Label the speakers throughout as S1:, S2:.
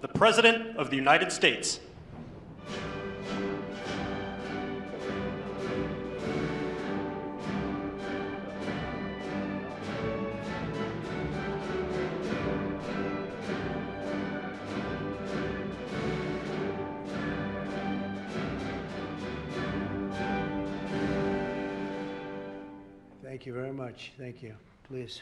S1: the President of the United States.
S2: Thank you very much. Thank you. Please.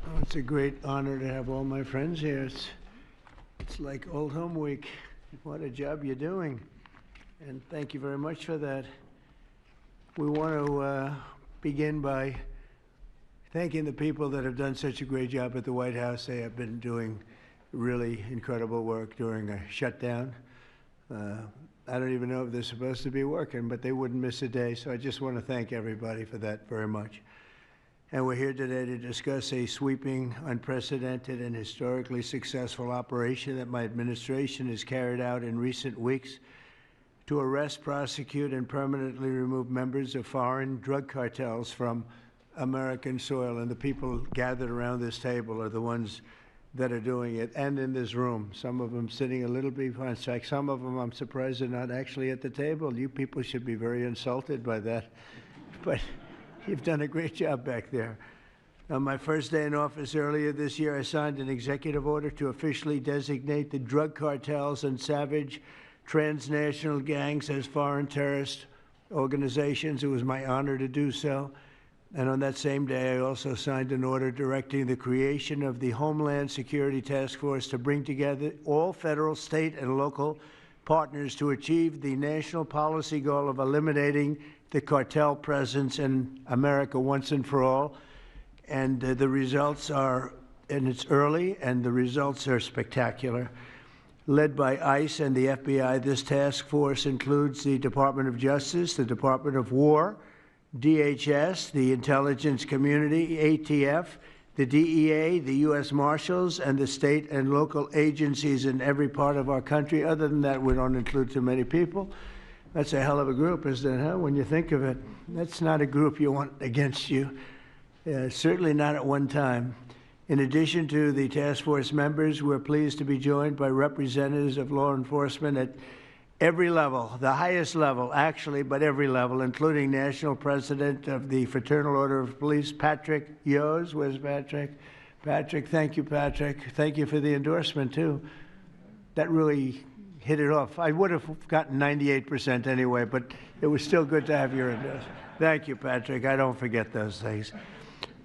S2: Oh, it's a great honor to have all my friends here. It's like Old Home Week. What a job you're doing. And thank you very much for that. We want to begin by thanking the people that have done such a great job at the White House. They have been doing really incredible work during a shutdown. I don't even know if they're supposed to be working, but they wouldn't miss a day. So I just want to thank everybody for that very much. And we're here today to discuss a sweeping, unprecedented, and historically successful operation that my administration has carried out in recent weeks to arrest, prosecute, and permanently remove members of foreign drug cartels from American soil. And the people gathered around this table are the ones that are doing it, and in this room. Some of them sitting a little behind. In fact, some of them I'm surprised are not actually at the table. You people should be very insulted by that. But you've done a great job back there. On my first day in office earlier this year, I signed an executive order to officially designate the drug cartels and savage transnational gangs as foreign terrorist organizations. It was my honor to do so. And on that same day, I also signed an order directing the creation of the Homeland Security Task Force to bring together all federal, state, and local partners to achieve the national policy goal of eliminating the cartel presence in America once and for all. And the results are, and it's early, and the results are spectacular. Led by ICE and the FBI, this task force includes the Department of Justice, the Department of War, DHS, the intelligence community, ATF, the DEA, the U.S. Marshals, and the state and local agencies in every part of our country. Other than that, we don't include too many people. That's a hell of a group, isn't it, huh? When you think of it. That's not a group you want against you. Certainly not at one time. In addition to the task force members, we're pleased to be joined by representatives of law enforcement at every level, the highest level, actually, but every level, including National President of the Fraternal Order of Police, Patrick Yos. Where's Patrick? Patrick, thank you, Patrick. Thank you for the endorsement, too. That really hit it off. I would have gotten 98% anyway, but it was still good to have your endorsement. Thank you, Patrick. I don't forget those things.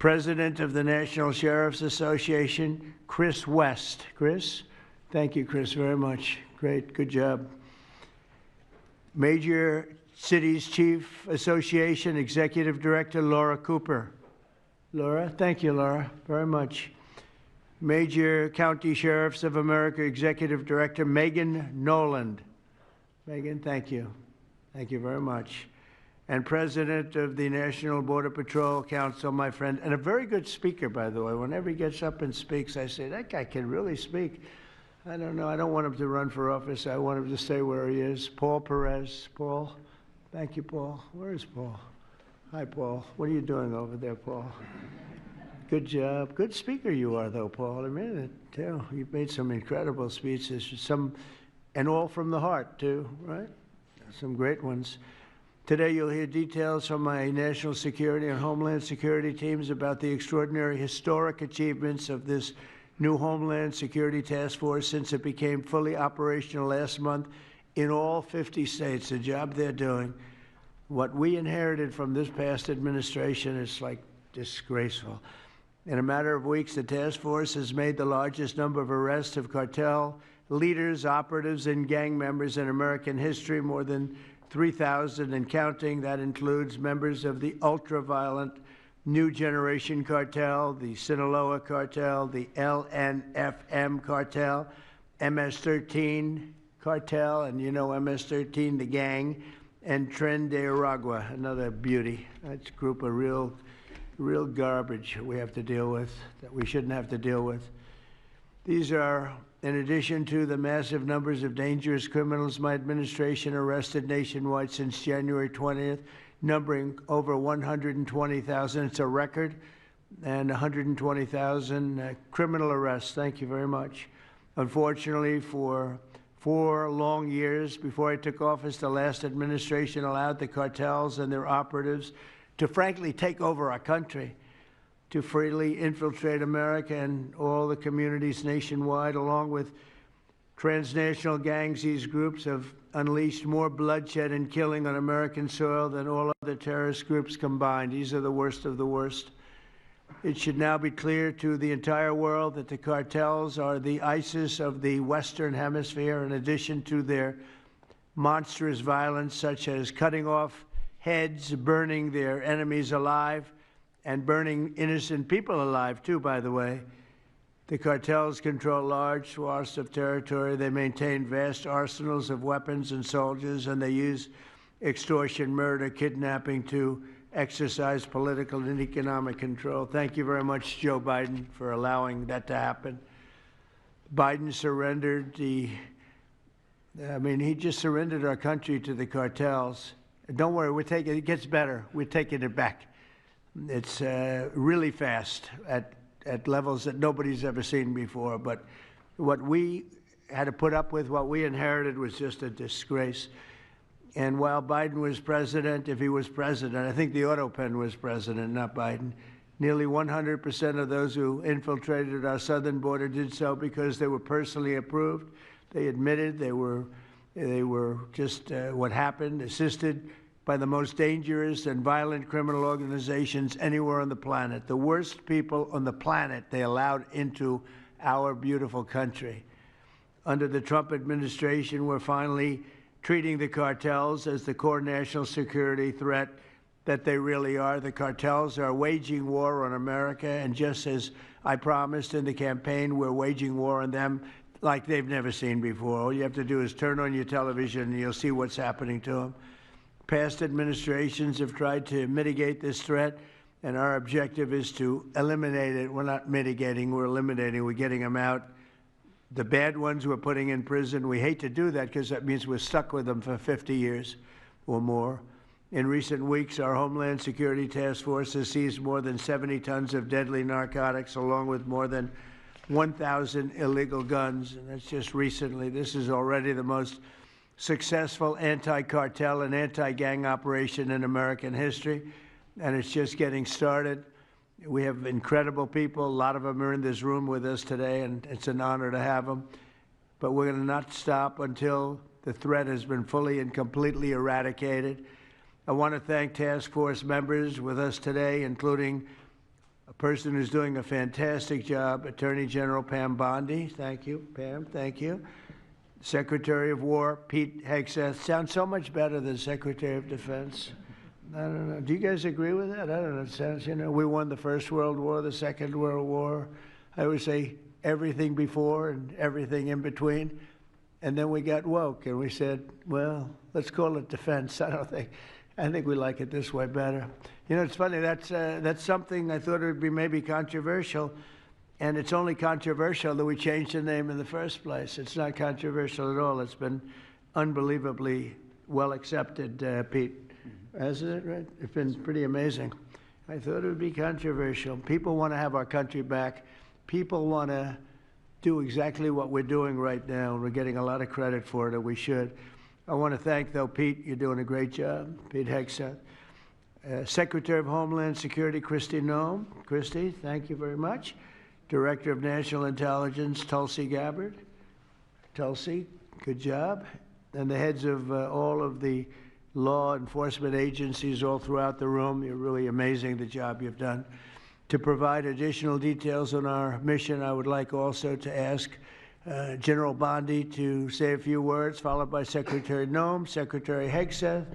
S2: President of the National Sheriff's Association, Chris West. Chris? Thank you, Chris, very much. Great. Good job. Major Cities Chief Association Executive Director Laura Cooper. Laura, thank you, Laura, very much. Major County Sheriffs of America Executive Director Megan Noland. Megan, thank you. Thank you very much. And President of the National Border Patrol Council, my friend, and a very good speaker, by the way. Whenever he gets up and speaks, I say, that guy can really speak. I don't know. I don't want him to run for office. I want him to stay where he is. Paul Perez. Paul. Thank you, Paul. Where is Paul? Hi, Paul. What are you doing over there, Paul? Good job. Good speaker you are, though, Paul. I mean it, too. You've made some incredible speeches, and all from the heart, too, right? Some great ones. Today, you'll hear details from my national security and homeland security teams about the extraordinary historic achievements of this new Homeland Security Task Force since it became fully operational last month in all 50 states. The job they're doing. What we inherited from this past administration is like disgraceful. In a matter of weeks, the task force has made the largest number of arrests of cartel leaders, operatives, and gang members in American history, more than 3,000 and counting. That includes members of the ultra-violent New Generation Cartel, the Sinaloa Cartel, the LNFM Cartel, MS-13 Cartel, and you know MS-13, the gang, and Tren de Aragua, another beauty. That's a group of real garbage we have to deal with, that we shouldn't have to deal with. These are, in addition to the massive numbers of dangerous criminals my administration arrested nationwide since January 20th, numbering over 120,000. It's a record, and 120,000 criminal arrests. Thank you very much. Unfortunately, for 4 long years before I took office, the last administration allowed the cartels and their operatives to frankly take over our country, to freely infiltrate America and all the communities nationwide. Along with transnational gangs, these groups have unleashed more bloodshed and killing on American soil than all other terrorist groups combined. These are the worst of the worst. It should now be clear to the entire world that the cartels are the ISIS of the Western Hemisphere, in addition to their monstrous violence, such as cutting off heads, burning their enemies alive, and burning innocent people alive, too, by the way. The cartels control large swaths of territory. They maintain vast arsenals of weapons and soldiers, and they use extortion, murder, kidnapping to exercise political and economic control. Thank you very much, Joe Biden, for allowing that to happen. Biden surrendered he just surrendered our country to the cartels. Don't worry, it gets better. We're taking it back. It's really fast at levels that nobody's ever seen before. But what we had to put up with, what we inherited, was just a disgrace. And while Biden was president, if he was president, I think the Autopen was president, not Biden, nearly 100% of those who infiltrated our southern border did so because they were personally approved. They admitted they were just what happened, assisted by the most dangerous and violent criminal organizations anywhere on the planet. The worst people on the planet they allowed into our beautiful country. Under the Trump administration, we're finally treating the cartels as the core national security threat that they really are. The cartels are waging war on America, and just as I promised in the campaign, we're waging war on them like they've never seen before. All you have to do is turn on your television and you'll see what's happening to them. Past administrations have tried to mitigate this threat, and our objective is to eliminate it. We're not mitigating, we're eliminating. We're getting them out. The bad ones we're putting in prison. We hate to do that because that means we're stuck with them for 50 years or more. In recent weeks, our Homeland Security Task Force has seized more than 70 tons of deadly narcotics, along with more than 1,000 illegal guns. And that's just recently. This is already the most successful anti-cartel and anti-gang operation in American history, and it's just getting started. We have incredible people. A lot of them are in this room with us today, and it's an honor to have them. But we're going to not stop until the threat has been fully and completely eradicated. I want to thank task force members with us today, including a person who's doing a fantastic job, Attorney General Pam Bondi. Thank you, Pam. Thank you. Secretary of War Pete Hegseth. Sounds so much better than Secretary of Defense. I don't know. Do you guys agree with that? I don't know. It sounds, we won the First World War, the Second World War. I would say everything before and everything in between. And then we got woke and we said, well, let's call it defense. I think we like it this way better. It's funny. That's something I thought it would be maybe controversial. And it's only controversial that we changed the name in the first place. It's not controversial at all. It's been unbelievably well accepted, Pete. Hasn't it, right? It's been pretty amazing. I thought it would be controversial. People want to have our country back. People want to do exactly what we're doing right now. We're getting a lot of credit for it, and we should. I want to thank, though, Pete. You're doing a great job. Pete Hegseth. Secretary of Homeland Security, Kristi Noem. Kristi, thank you very much. Director of National Intelligence, Tulsi Gabbard. Tulsi, good job. And the heads of all of the law enforcement agencies all throughout the room. You're really amazing, the job you've done. To provide additional details on our mission, I would like also to ask General Bondi to say a few words, followed by Secretary Noem, Secretary Hegseth,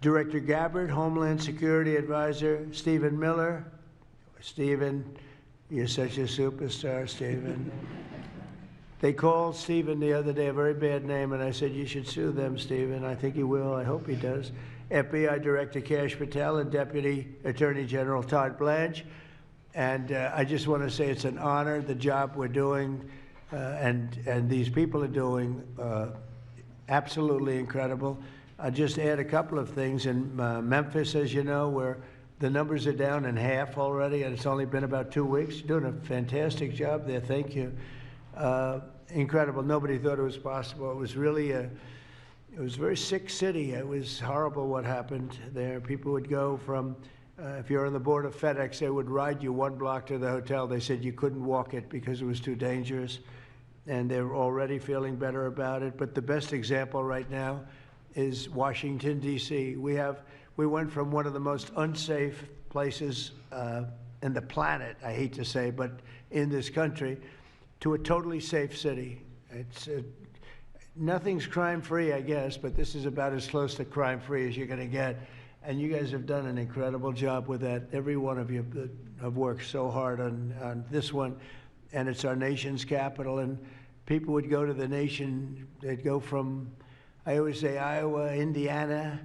S2: Director Gabbard, Homeland Security Advisor Stephen Miller. Stephen, you're such a superstar, Stephen. They called Stephen the other day a very bad name, and I said, you should sue them, Stephen. I think he will. I hope he does. FBI Director Kash Patel and Deputy Attorney General Todd Blanche. And I just want to say it's an honor, the job we're doing, and these people are doing absolutely incredible. I'll just add a couple of things. In Memphis, as you know, where the numbers are down in half already, and it's only been about 2 weeks. You're doing a fantastic job there. Thank you. Incredible. Nobody thought it was possible. It was really it was a very sick city. It was horrible what happened there. People would go from, if you're on the board of FedEx, they would ride you 1 block to the hotel. They said you couldn't walk it because it was too dangerous, and they're already feeling better about it. But the best example right now is Washington, D.C. We went from one of the most unsafe places in the planet, I hate to say, but in this country, to a totally safe city. It's nothing's crime-free, I guess, but this is about as close to crime-free as you're going to get. And you guys have done an incredible job with that. Every one of you have worked so hard on this one, and it's our nation's capital. And people would go to the nation. They'd go from, I always say, Iowa, Indiana.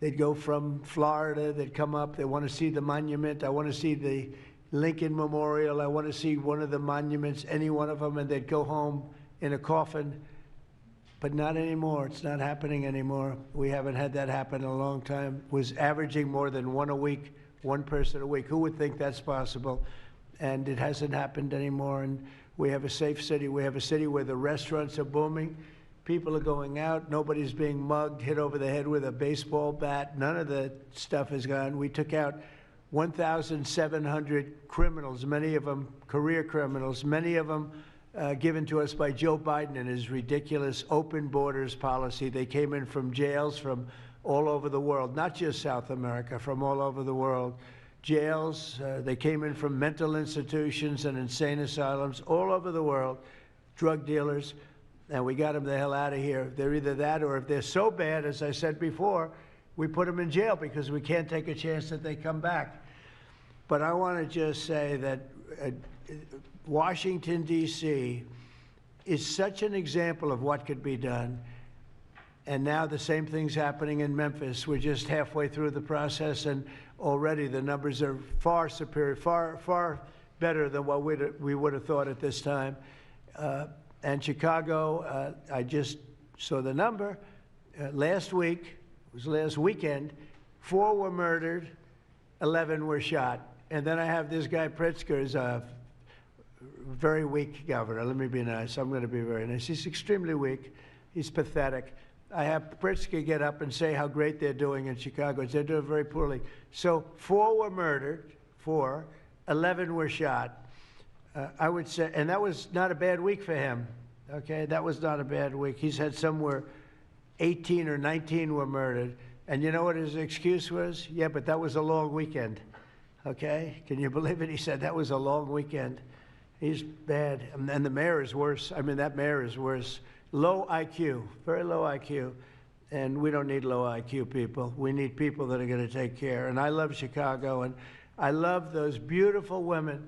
S2: They'd go from Florida. They'd come up. They want to see the monument. I want to see the Lincoln Memorial. I want to see one of the monuments, any one of them, and they'd go home in a coffin. But not anymore. It's not happening anymore. We haven't had that happen in a long time. It was averaging more than one a week, one person a week. Who would think that's possible? And it hasn't happened anymore. And we have a safe city. We have a city where the restaurants are booming. People are going out. Nobody's being mugged, hit over the head with a baseball bat. None of the stuff is gone. We took out 1,700 criminals, many of them career criminals, many of them given to us by Joe Biden and his ridiculous open borders policy. They came in from jails from all over the world, not just South America, from all over the world. Jails, they came in from mental institutions and insane asylums all over the world, drug dealers, and we got them the hell out of here. They're either that, or if they're so bad, as I said before, we put them in jail because we can't take a chance that they come back. But I want to just say that Washington, D.C. is such an example of what could be done. And now the same thing's happening in Memphis. We're just halfway through the process, and already the numbers are far superior, far better than what we would have thought at this time. And Chicago, I just saw the number. Last week, it was last weekend, 4 were murdered, 11 were shot. And then I have this guy Pritzker, is a very weak governor. Let me be nice. I'm going to be very nice. He's extremely weak. He's pathetic. I have Pritzker get up and say how great they're doing in Chicago. They're doing very poorly. So 4 were murdered, 4, 11 were shot. I would say, and that was not a bad week for him. Okay, that was not a bad week. He's had somewhere 18 or 19 were murdered. And you know what his excuse was? Yeah, but that was a long weekend. Okay, can you believe it? He said that was a long weekend. He's bad. And the mayor is worse. I mean, that mayor is worse. Low IQ, very low IQ. And we don't need low IQ people. We need people that are going to take care. And I love Chicago, and I love those beautiful women,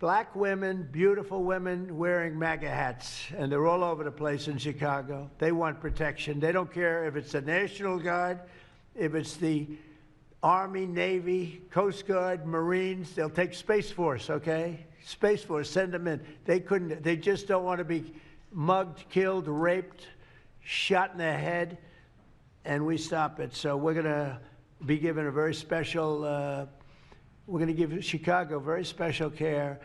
S2: black women, beautiful women wearing MAGA hats. And they're all over the place in Chicago. They want protection. They don't care if it's the National Guard, if it's the Army, Navy, Coast Guard, Marines. They'll take Space Force, okay? Space Force, send them in. They just don't want to be mugged, killed, raped, shot in the head, and we stop it. So we're going to be given a very special, we're going to give Chicago very special care.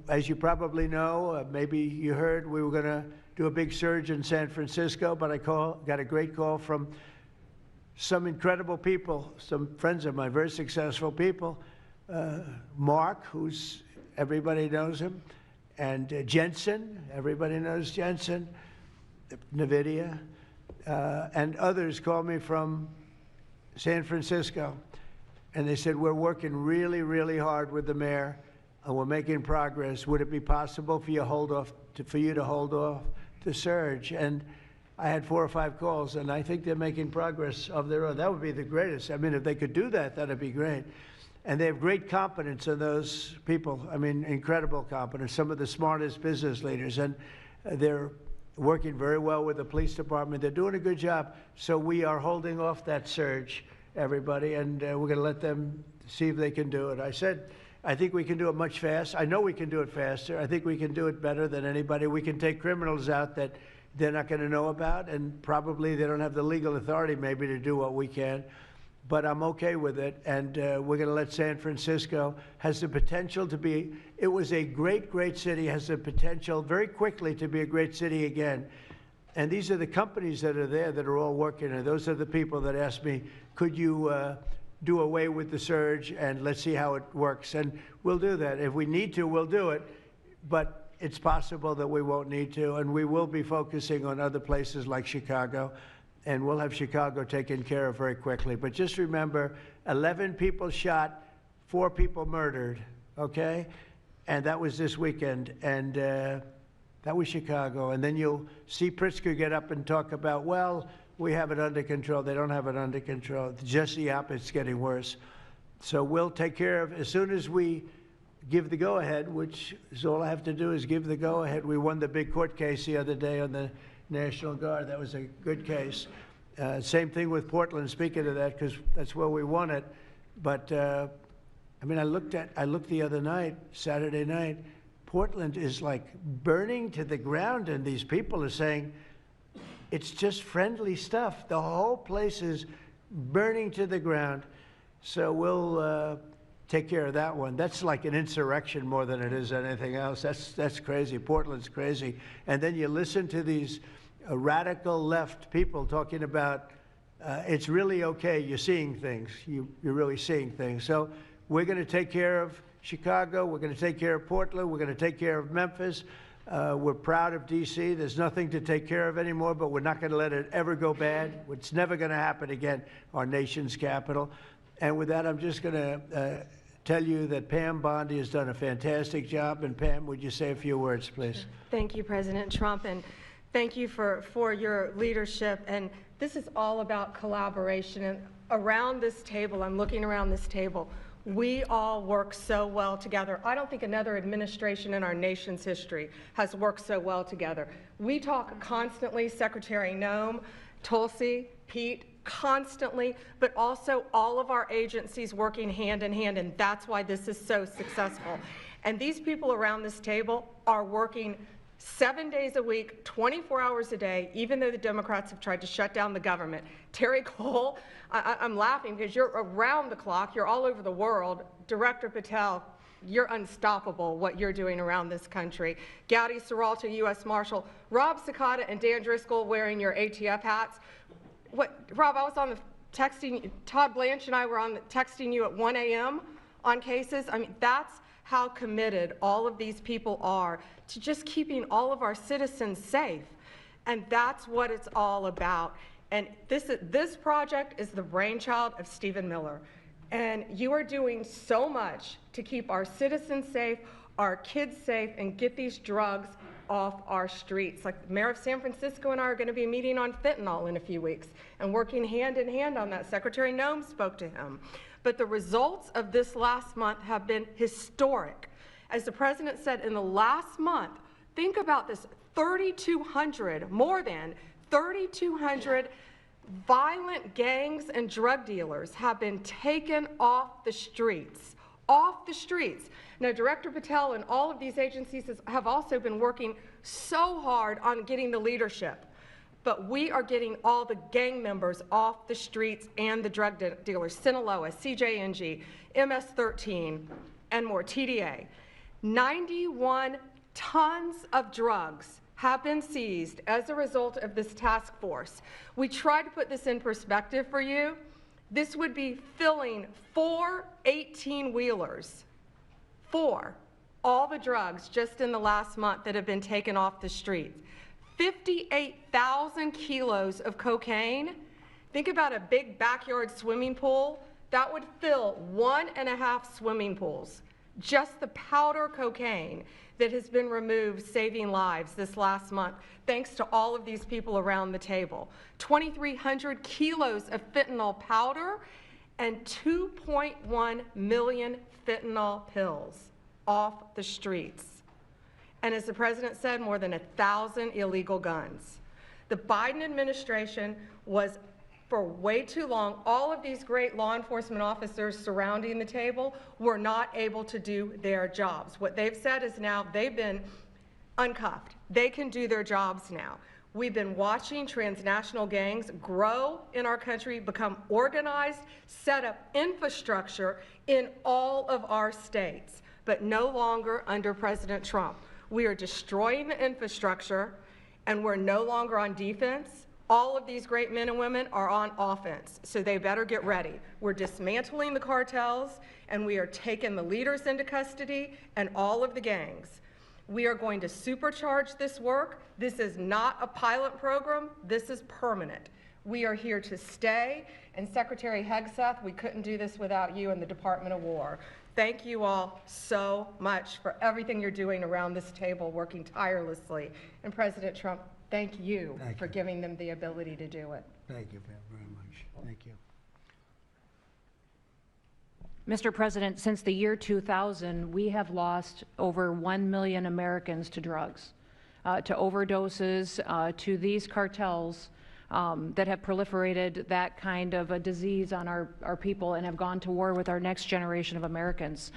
S2: As you probably know, maybe you heard, we were going to do a big surge in San Francisco, but I got a great call from some incredible people, some friends of mine, very successful people. Mark, who's, everybody knows him, and Jensen, everybody knows Jensen, NVIDIA, and others called me from San Francisco, and they said, we're working really, really hard with the mayor, and we're making progress. Would it be possible for you to hold off the surge? And I had 4 or 5 calls, and I think they're making progress of their own. That would be the greatest. I mean, if they could do that, that'd be great. And they have great competence in those people. I mean, incredible competence, some of the smartest business leaders. And they're working very well with the police department. They're doing a good job. So we are holding off that surge, everybody, and we're going to let them see if they can do it. I said, I think we can do it much faster. I know we can do it faster. I think we can do it better than anybody. We can take criminals out that they're not going to know about, and probably they don't have the legal authority maybe to do what we can. But I'm okay with it, and we're going to let San Francisco, has the potential to be, it was a great, great city, has the potential very quickly to be a great city again. And these are the companies that are there that are all working, and those are the people that asked me, could you do away with the surge, and let's see how it works. And we'll do that. If we need to, we'll do it. But it's possible that we won't need to, and we will be focusing on other places like Chicago, and we'll have Chicago taken care of very quickly. But just remember, 11 people shot, 4 people murdered, okay? And that was this weekend, and that was Chicago. And then you'll see Pritzker get up and talk about, well, we have it under control. They don't have it under control. Just the opposite, it's getting worse. So we'll take care of, as soon as we give the go-ahead, which is all I have to do is give the go-ahead. We won the big court case the other day on the National Guard. That was a good case. Same thing with Portland, speaking of that, because that's where we won it. But, I mean, I looked the other night, Saturday night, Portland is like burning to the ground, and these people are saying, it's just friendly stuff. The whole place is burning to the ground. So we'll take care of that one. That's like an insurrection more than it is anything else. That's crazy. Portland's crazy. And then you listen to these radical left people talking about it's really okay. You're seeing things. You're really seeing things. So we're going to take care of Chicago. We're going to take care of Portland. We're going to take care of Memphis. We're proud of D.C. There's nothing to take care of anymore, but we're not going to let it ever go bad. It's never going to happen again, our nation's capital. And with that, I'm just going to tell you that Pam Bondi has done a fantastic job. And Pam, would you say a few words, please?
S3: Thank you, President Trump, and thank you for your leadership. And this is all about collaboration. And around this table, I'm looking around this table, we all work so well together. I don't think another administration in our nation's history has worked so well together. We talk constantly, Secretary Noem, Tulsi, Pete, constantly, but also all of our agencies working hand in hand, and that's why this is so successful. And these people around this table are working 7 days a week, 24 hours a day, even though the Democrats have tried to shut down the government. Terry Cole, I'm laughing because you're around the clock, you're all over the world. Director Patel, you're unstoppable what you're doing around this country. Gowdy Serralta, U.S. Marshal, Rob Sakata and Dan Driscoll wearing your ATF hats. Rob, I was on the texting, Todd Blanche and I were on the texting you at 1 a.m. on cases. I mean, that's how committed all of these people are to just keeping all of our citizens safe. And that's what it's all about. And this project is the brainchild of Stephen Miller. And you are doing so much to keep our citizens safe, our kids safe, and get these drugs off our streets. Like the mayor of San Francisco and I are going to be meeting on fentanyl in a few weeks and working hand in hand on that. Secretary Noem spoke to him. But the results of this last month have been historic. As the president said, in the last month, think about this, 3,200, more than 3,200 violent gangs and drug dealers have been taken off the streets. Off the streets. Now, Director Patel and all of these agencies have also been working so hard on getting the leadership. But we are getting all the gang members off the streets and the drug dealers, Sinaloa, CJNG, MS-13, and more, TDA. 91 tons of drugs have been seized as a result of this task force. We tried to put this in perspective for you. This would be filling 4 18-wheelers, 4, all the drugs just in the last month that have been taken off the streets. 58,000 kilos of cocaine. Think about a big backyard swimming pool. That would fill 1.5 swimming pools. Just the powder cocaine that has been removed, saving lives this last month, thanks to all of these people around the table. 2,300 kilos of fentanyl powder and 2.1 million fentanyl pills off the streets. And as the president said, more than 1,000 illegal guns. The Biden administration was, for way too long, all of these great law enforcement officers surrounding the table were not able to do their jobs. What they've said is now they've been uncuffed. They can do their jobs now. We've been watching transnational gangs grow in our country, become organized, set up infrastructure in all of our states, but no longer under President Trump. We are destroying the infrastructure, and we're no longer on defense. All of these great men and women are on offense, so they better get ready. We're dismantling the cartels, and we are taking the leaders into custody and all of the gangs. We are going to supercharge this work. This is not a pilot program. This is permanent. We are here to stay. And Secretary Hegseth, we couldn't do this without you and the Department of War. Thank you all so much for everything you're doing around this table, working tirelessly. And President Trump, thank you for giving them the ability to do it.
S2: Thank you very much. Thank you.
S4: Mr. President, since the year 2000, we have lost over 1 million Americans to drugs, to overdoses, to these cartels that have proliferated that kind of a disease on our people and have gone to war with our next generation of Americans.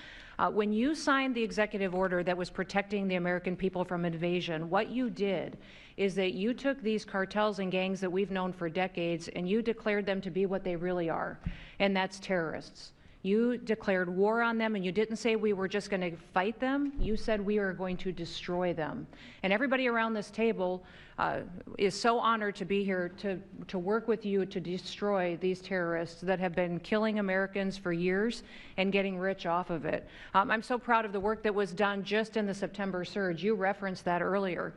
S4: When you signed the executive order that was protecting the American people from invasion, what you did is that you took these cartels and gangs that we've known for decades and you declared them to be what they really are, and that's terrorists. You declared war on them, and you didn't say we were just going to fight them. You said we are going to destroy them. And everybody around this table is so honored to be here to work with you to destroy these terrorists that have been killing Americans for years and getting rich off of it. I'm so proud of the work that was done just in the September surge. You referenced that earlier.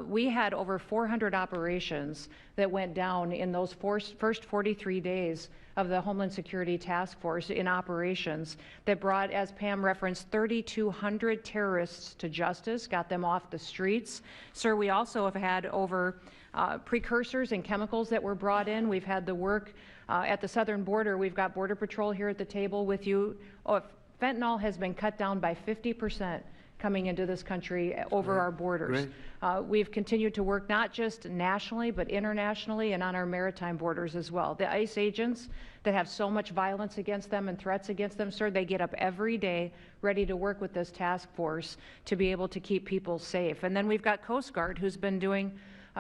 S4: We had over 400 operations that went down in those first 43 days of the Homeland Security Task Force in operations that brought, as Pam referenced, 3,200 terrorists to justice, got them off the streets. Sir, we also have had over precursors and chemicals that were brought in. We've had the work at the southern border. We've got Border Patrol here at the table with you. Fentanyl has been cut down by 50% coming into this country over our borders. We've continued to work not just nationally, but internationally and on our maritime borders as well. The ICE agents that have so much violence against them and threats against them, sir, they get up every day ready to work with this task force to be able to keep people safe. And then we've got Coast Guard, who's been doing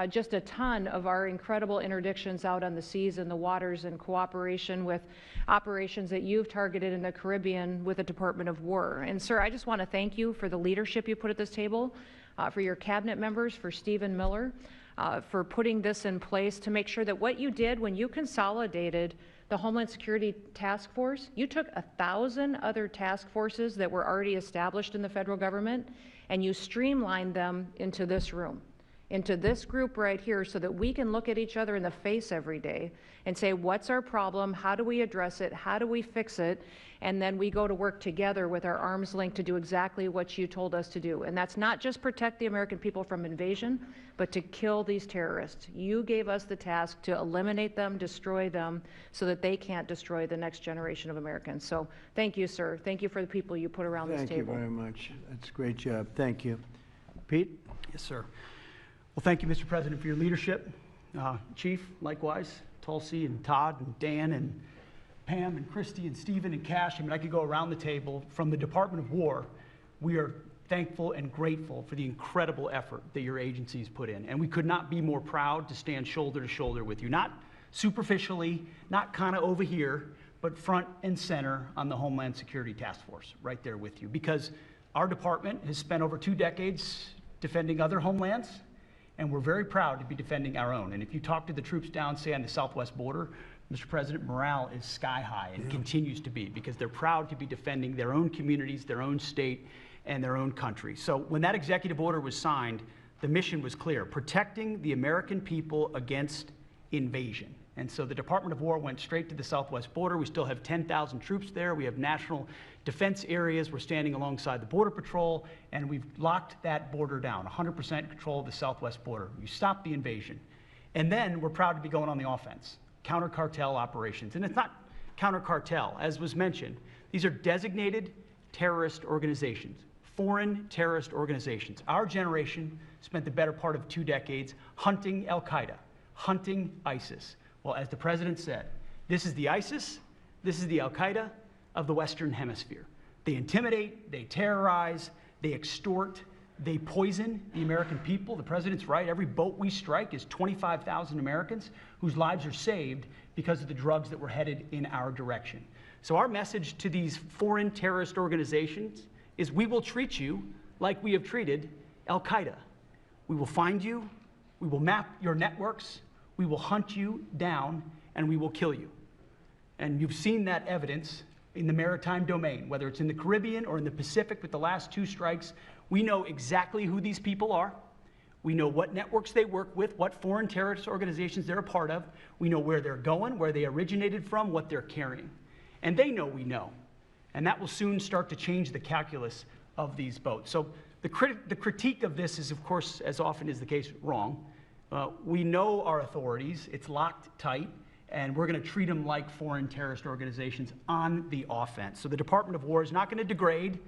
S4: just a ton of our incredible interdictions out on the seas and the waters in cooperation with operations that you've targeted in the Caribbean with the Department of War. And sir, I just want to thank you for the leadership you put at this table, for your cabinet members, for Stephen Miller, for putting this in place to make sure that what you did when you consolidated the Homeland Security Task Force, you took 1,000 other task forces that were already established in the federal government and you streamlined them into this room, into this group right here, so that we can look at each other in the face every day and say, what's our problem? How do we address it? How do we fix it? And then we go to work together with our arms linked to do exactly what you told us to do. And that's not just protect the American people from invasion, but to kill these terrorists. You gave us the task to eliminate them, destroy them, so that they can't destroy the next generation of Americans. So thank you, sir. Thank you for the people you put around this table.
S2: Thank you very much. That's a great job. Thank you. Pete?
S5: Yes, sir. Well, thank you, Mr. President, for your leadership. Chief, likewise, Tulsi and Todd and Dan and Pam and Christy and Stephen and Cash. I mean, I could go around the table. From the Department of War, we are thankful and grateful for the incredible effort that your agencies put in. And we could not be more proud to stand shoulder to shoulder with you, not superficially, not kind of over here, but front and center on the Homeland Security Task Force, right there with you. Because our department has spent over 2 decades defending other homelands, and we're very proud to be defending our own. And if you talk to the troops down, say, on the southwest border, Mr. President, morale is sky high and continues to be, because they're proud to be defending their own communities, their own state, and their own country. So when that executive order was signed, the mission was clear: protecting the American people against invasion. And so the Department of War went straight to the southwest border. We still have 10,000 troops there. We have national defense areas. We're standing alongside the Border Patrol, and we've locked that border down, 100% control of the southwest border. We stopped the invasion. And then we're proud to be going on the offense, counter-cartel operations. And it's not counter-cartel, as was mentioned. These are designated terrorist organizations, foreign terrorist organizations. Our generation spent the better part of 2 decades hunting al-Qaeda, hunting ISIS. Well, as the president said, this is the ISIS, this is the al-Qaeda of the Western Hemisphere. They intimidate, they terrorize, they extort, They poison the American people. The president's right. Every boat we strike is 25,000 Americans whose lives are saved because of the drugs that were headed in our direction. So our message to these foreign terrorist organizations is we will treat you like we have treated Al-Qaeda. We will find you, we will map your networks, we will hunt you down, and we will kill you. And you've seen that evidence in the maritime domain, whether it's in the Caribbean or in the Pacific with the last 2 strikes. We know exactly who these people are. We know what networks they work with, what foreign terrorist organizations they're a part of. We know where they're going, where they originated from, what they're carrying. And they know we know. And that will soon start to change the calculus of these boats. So the critique of this is, of course, as often is the case, wrong. We know our authorities. It's locked tight. And we're going to treat them like foreign terrorist organizations on the offense. So the Department of War is not going to degrade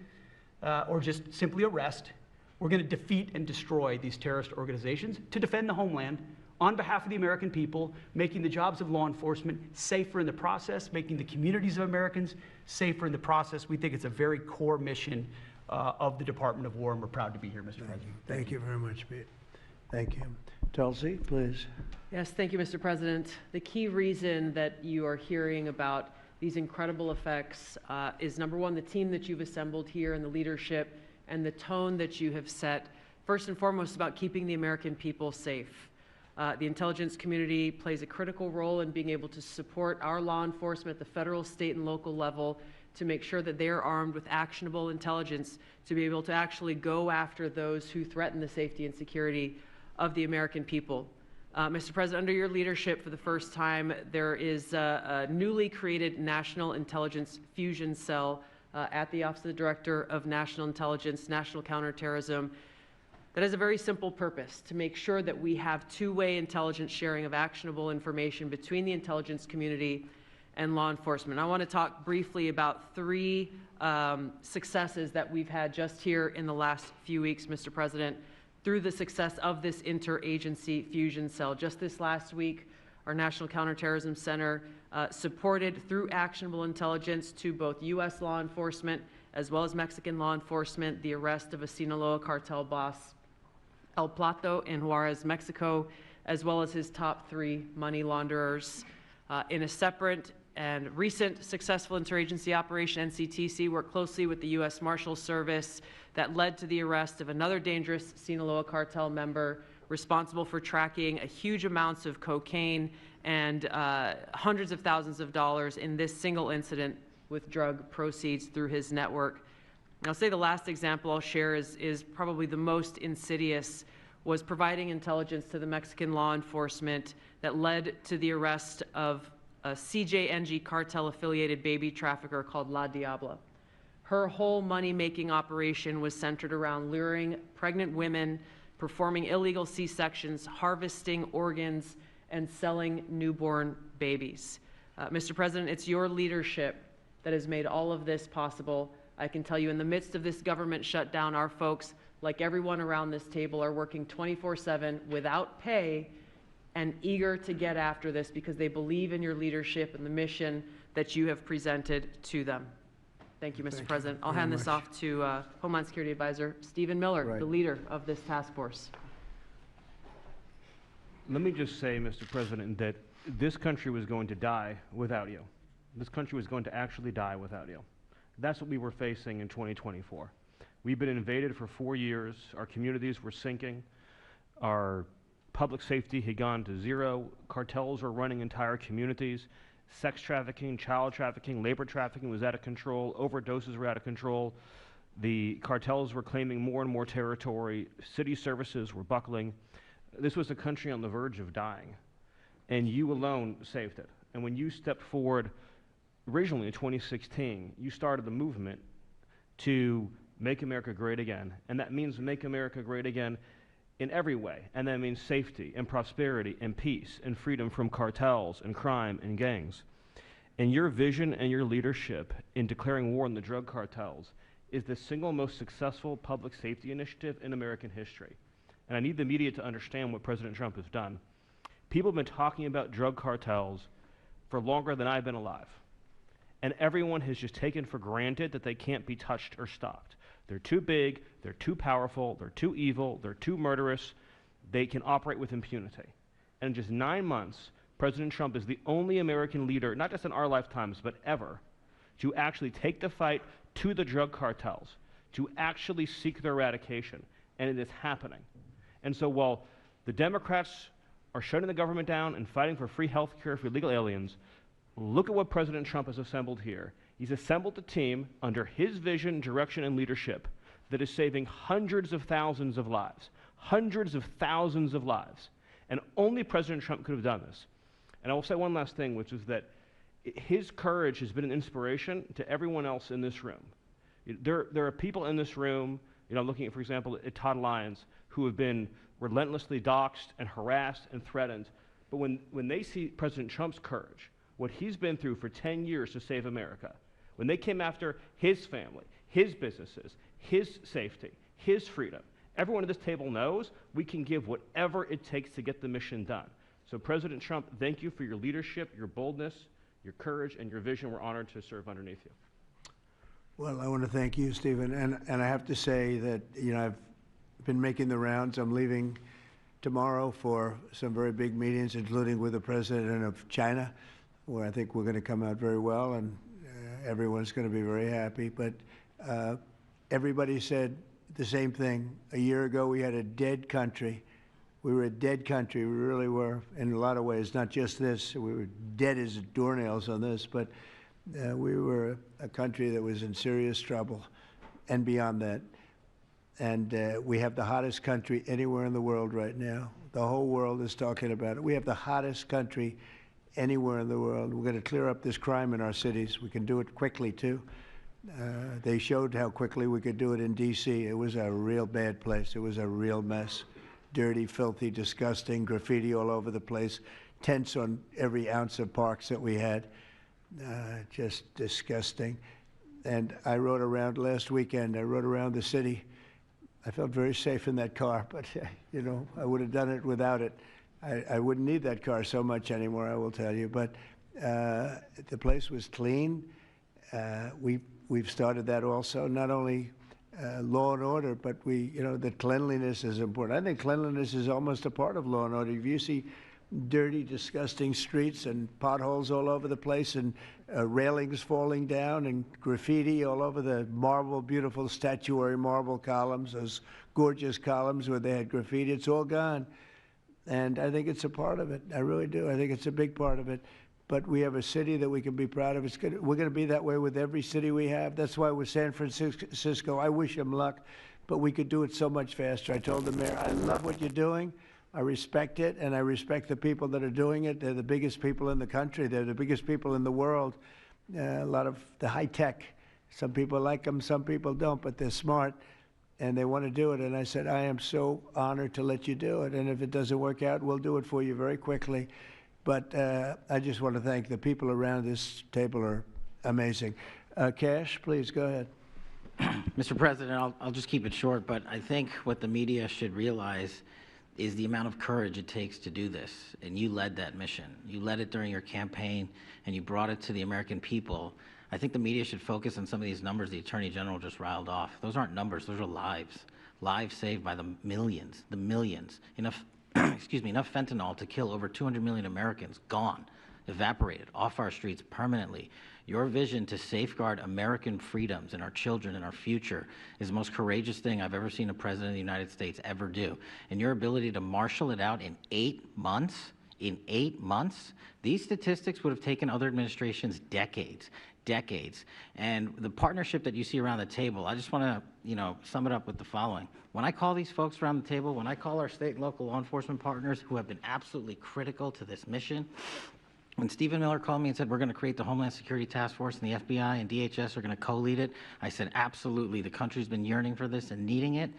S5: or just simply arrest. We're going to defeat and destroy these terrorist organizations to defend the homeland on behalf of the American people, making the jobs of law enforcement safer in the process, making the communities of Americans safer in the process. We think it's a very core mission of the Department of War, and we're proud to be here, Mr. President.
S2: Thank you very much, Pete. Thank you. Tulsi, please.
S6: Yes, thank you, Mr. President. The key reason that you are hearing about these incredible effects is, number one, the team that you've assembled here and the leadership and the tone that you have set, first and foremost, about keeping the American people safe. The intelligence community plays a critical role in being able to support our law enforcement at the federal, state, and local level to make sure that they are armed with actionable intelligence to be able to actually go after those who threaten the safety and security of the American people. Mr. President, under your leadership, for the first time, there is a newly created National Intelligence Fusion Cell at the Office of the Director of National Intelligence, National Counterterrorism, that has a very simple purpose: to make sure that we have two-way intelligence sharing of actionable information between the intelligence community and law enforcement. I want to talk briefly about 3 successes that we've had just here in the last few weeks, Mr. President, through the success of this interagency fusion cell. Just this last week, our National Counterterrorism Center supported, through actionable intelligence to both U.S. law enforcement as well as Mexican law enforcement, the arrest of a Sinaloa cartel boss, El Plato, in Juarez, Mexico, as well as his top 3 money launderers. In a separate and recent successful interagency operation, NCTC worked closely with the U.S. Marshals Service that led to the arrest of another dangerous Sinaloa cartel member responsible for tracking huge amounts of cocaine and hundreds of thousands of dollars in this single incident with drug proceeds through his network. And I'll say the last example I'll share is probably the most insidious, was providing intelligence to the Mexican law enforcement that led to the arrest of a CJNG cartel-affiliated baby trafficker called La Diabla. Her whole money-making operation was centered around luring pregnant women, performing illegal C-sections, harvesting organs, and selling newborn babies. Mr. President, it's your leadership that has made all of this possible. I can tell you, in the midst of this government shutdown, our folks, like everyone around this table, are working 24/7 without pay and eager to get after this because they believe in your leadership and the mission that you have presented to them. Thank you, Mr. President. I'll hand this off to Homeland Security Advisor Stephen Miller, the leader of this task force.
S7: Let me just say, Mr. President, that this country was going to die without you. This country was going to actually die without you. That's what we were facing in 2024. We've been invaded for 4 years. Our communities were sinking. Our public safety had gone to zero. Cartels were running entire communities. Sex trafficking, child trafficking, labor trafficking was out of control. Overdoses were out of control. The cartels were claiming more and more territory. City services were buckling. This was a country on the verge of dying, and you alone saved it. And when you stepped forward originally in 2016, you started the movement to make America great again, and that means make America great again in every way, and that means safety and prosperity and peace and freedom from cartels and crime and gangs. And your vision and your leadership in declaring war on the drug cartels is the single most successful public safety initiative in American history. And I need the media to understand what President Trump has done. People have been talking about drug cartels for longer than I've been alive. And everyone has just taken for granted that they can't be touched or stopped. They're too big, they're too powerful, they're too evil, they're too murderous. They can operate with impunity. And in just 9 months, President Trump is the only American leader, not just in our lifetimes, but ever, to actually take the fight to the drug cartels, to actually seek their eradication. And it is happening. And so while the Democrats are shutting the government down and fighting for free health care for illegal aliens, look at what President Trump has assembled here. He's assembled a team under his vision, direction, and leadership that is saving hundreds of thousands of lives. Hundreds of thousands of lives. And only President Trump could have done this. And I will say one last thing, which is that his courage has been an inspiration to everyone else in this room. There are people in this room, I'm looking at, for example, at Todd Lyons, who have been relentlessly doxxed and harassed and threatened. But when they see President Trump's courage, what he's been through for 10 years to save America, when they came after his family, his businesses, his safety, his freedom, everyone at this table knows we can give whatever it takes to get the mission done. So President Trump, thank you for your leadership, your boldness, your courage, and your vision. We're honored to serve underneath you.
S2: Well, I want to thank you, Stephen. And I have to say that, I've been making the rounds. I'm leaving tomorrow for some very big meetings, including with the president of China, where I think we're going to come out very well, and everyone's going to be very happy. But everybody said the same thing. A year ago, we had a dead country. We were a dead country. We really were, in a lot of ways, not just this. We were dead as doornails on this, but we were a country that was in serious trouble and beyond that. And we have the hottest country anywhere in the world right now. The whole world is talking about it. We have the hottest country anywhere in the world. We're going to clear up this crime in our cities. We can do it quickly, too. They showed how quickly we could do it in D.C. It was a real bad place. It was a real mess. Dirty, filthy, disgusting, graffiti all over the place, tents on every ounce of parks that we had. Just disgusting. And I rode around last weekend. I rode around the city. I felt very safe in that car, but, I would have done it without it. I wouldn't need that car so much anymore, I will tell you. But the place was clean. We've started that also, not only law and order, but the cleanliness is important. I think cleanliness is almost a part of law and order. If you see dirty, disgusting streets and potholes all over the place and railings falling down and graffiti all over the marble, beautiful statuary marble columns, those gorgeous columns where they had graffiti, it's all gone. And I think it's a part of it. I really do. I think it's a big part of it. But we have a city that we can be proud of. We're going to be that way with every city we have. That's why with San Francisco, I wish them luck, but we could do it so much faster. I told the mayor, I love what you're doing. I respect it, and I respect the people that are doing it. They're the biggest people in the country. They're the biggest people in the world. A lot of the high tech. Some people like them, some people don't, but they're smart, and they want to do it. And I said, I am so honored to let you do it. And if it doesn't work out, we'll do it for you very quickly. But I just want to thank the people around this table are amazing. Cash, please go ahead.
S8: Mr. President, I'll just keep it short, but I think what the media should realize is the amount of courage it takes to do this. And you led that mission. You led it during your campaign, and you brought it to the American people. I think the media should focus on some of these numbers the Attorney General just riled off. Those aren't numbers, those are lives. Lives saved by the millions, Enough enough fentanyl to kill over 200 million Americans, gone, evaporated, off our streets permanently. Your vision to safeguard American freedoms and our children and our future is the most courageous thing I've ever seen a president of the United States ever do. And your ability to marshal it out in 8 months, these statistics would have taken other administrations decades. And the partnership that you see around the table, I just want to, sum it up with the following. When I call these folks around the table, when I call our state and local law enforcement partners who have been absolutely critical to this mission, when Stephen Miller called me and said, we're going to create the Homeland Security Task Force and the FBI and DHS are going to co-lead it, I said, absolutely. The country's been yearning for this and needing it.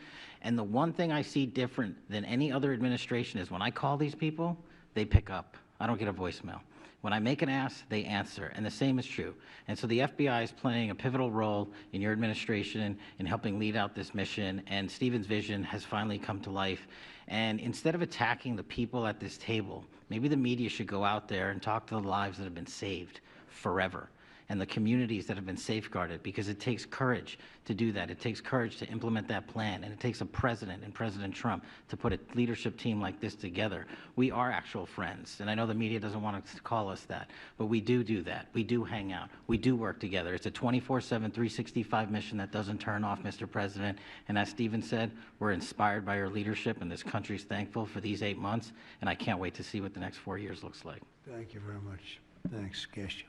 S8: And the one thing I see different than any other administration is when I call these people, they pick up. I don't get a voicemail. When I make an ask, they answer, and the same is true. And so the FBI is playing a pivotal role in your administration in helping lead out this mission, and Stephen's vision has finally come to life. And instead of attacking the people at this table, maybe the media should go out there and talk to the lives that have been saved forever. and the communities that have been safeguarded, because it takes courage to do that. It takes courage to implement that plan, and it takes a president and President Trump to put a leadership team like this together. We are actual friends, and I know the media doesn't want to call us that, but we do that. We do hang out. We do work together. It's a 24/7, 365 mission that doesn't turn off, Mr. President. And as Stephen said, we're inspired by your leadership, and this country's thankful for these 8 months, and I can't wait to see what the next 4 years looks like.
S2: Thank you very much. Thanks, Cash.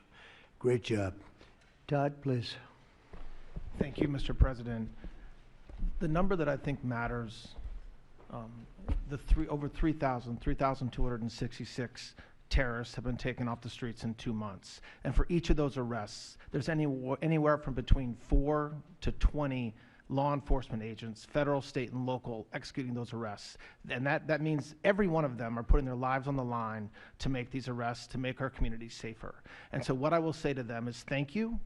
S2: Great job. Todd, please.
S9: Thank you, Mr. President. The number that I think matters, over 3,266 terrorists have been taken off the streets in 2 months. And for each of those arrests, there's anywhere from between 4 to 20 law enforcement agents, federal, state, and local, executing those arrests. And that means every one of them are putting their lives on the line to make these arrests, to make our communities safer. And so what I will say to them is thank you,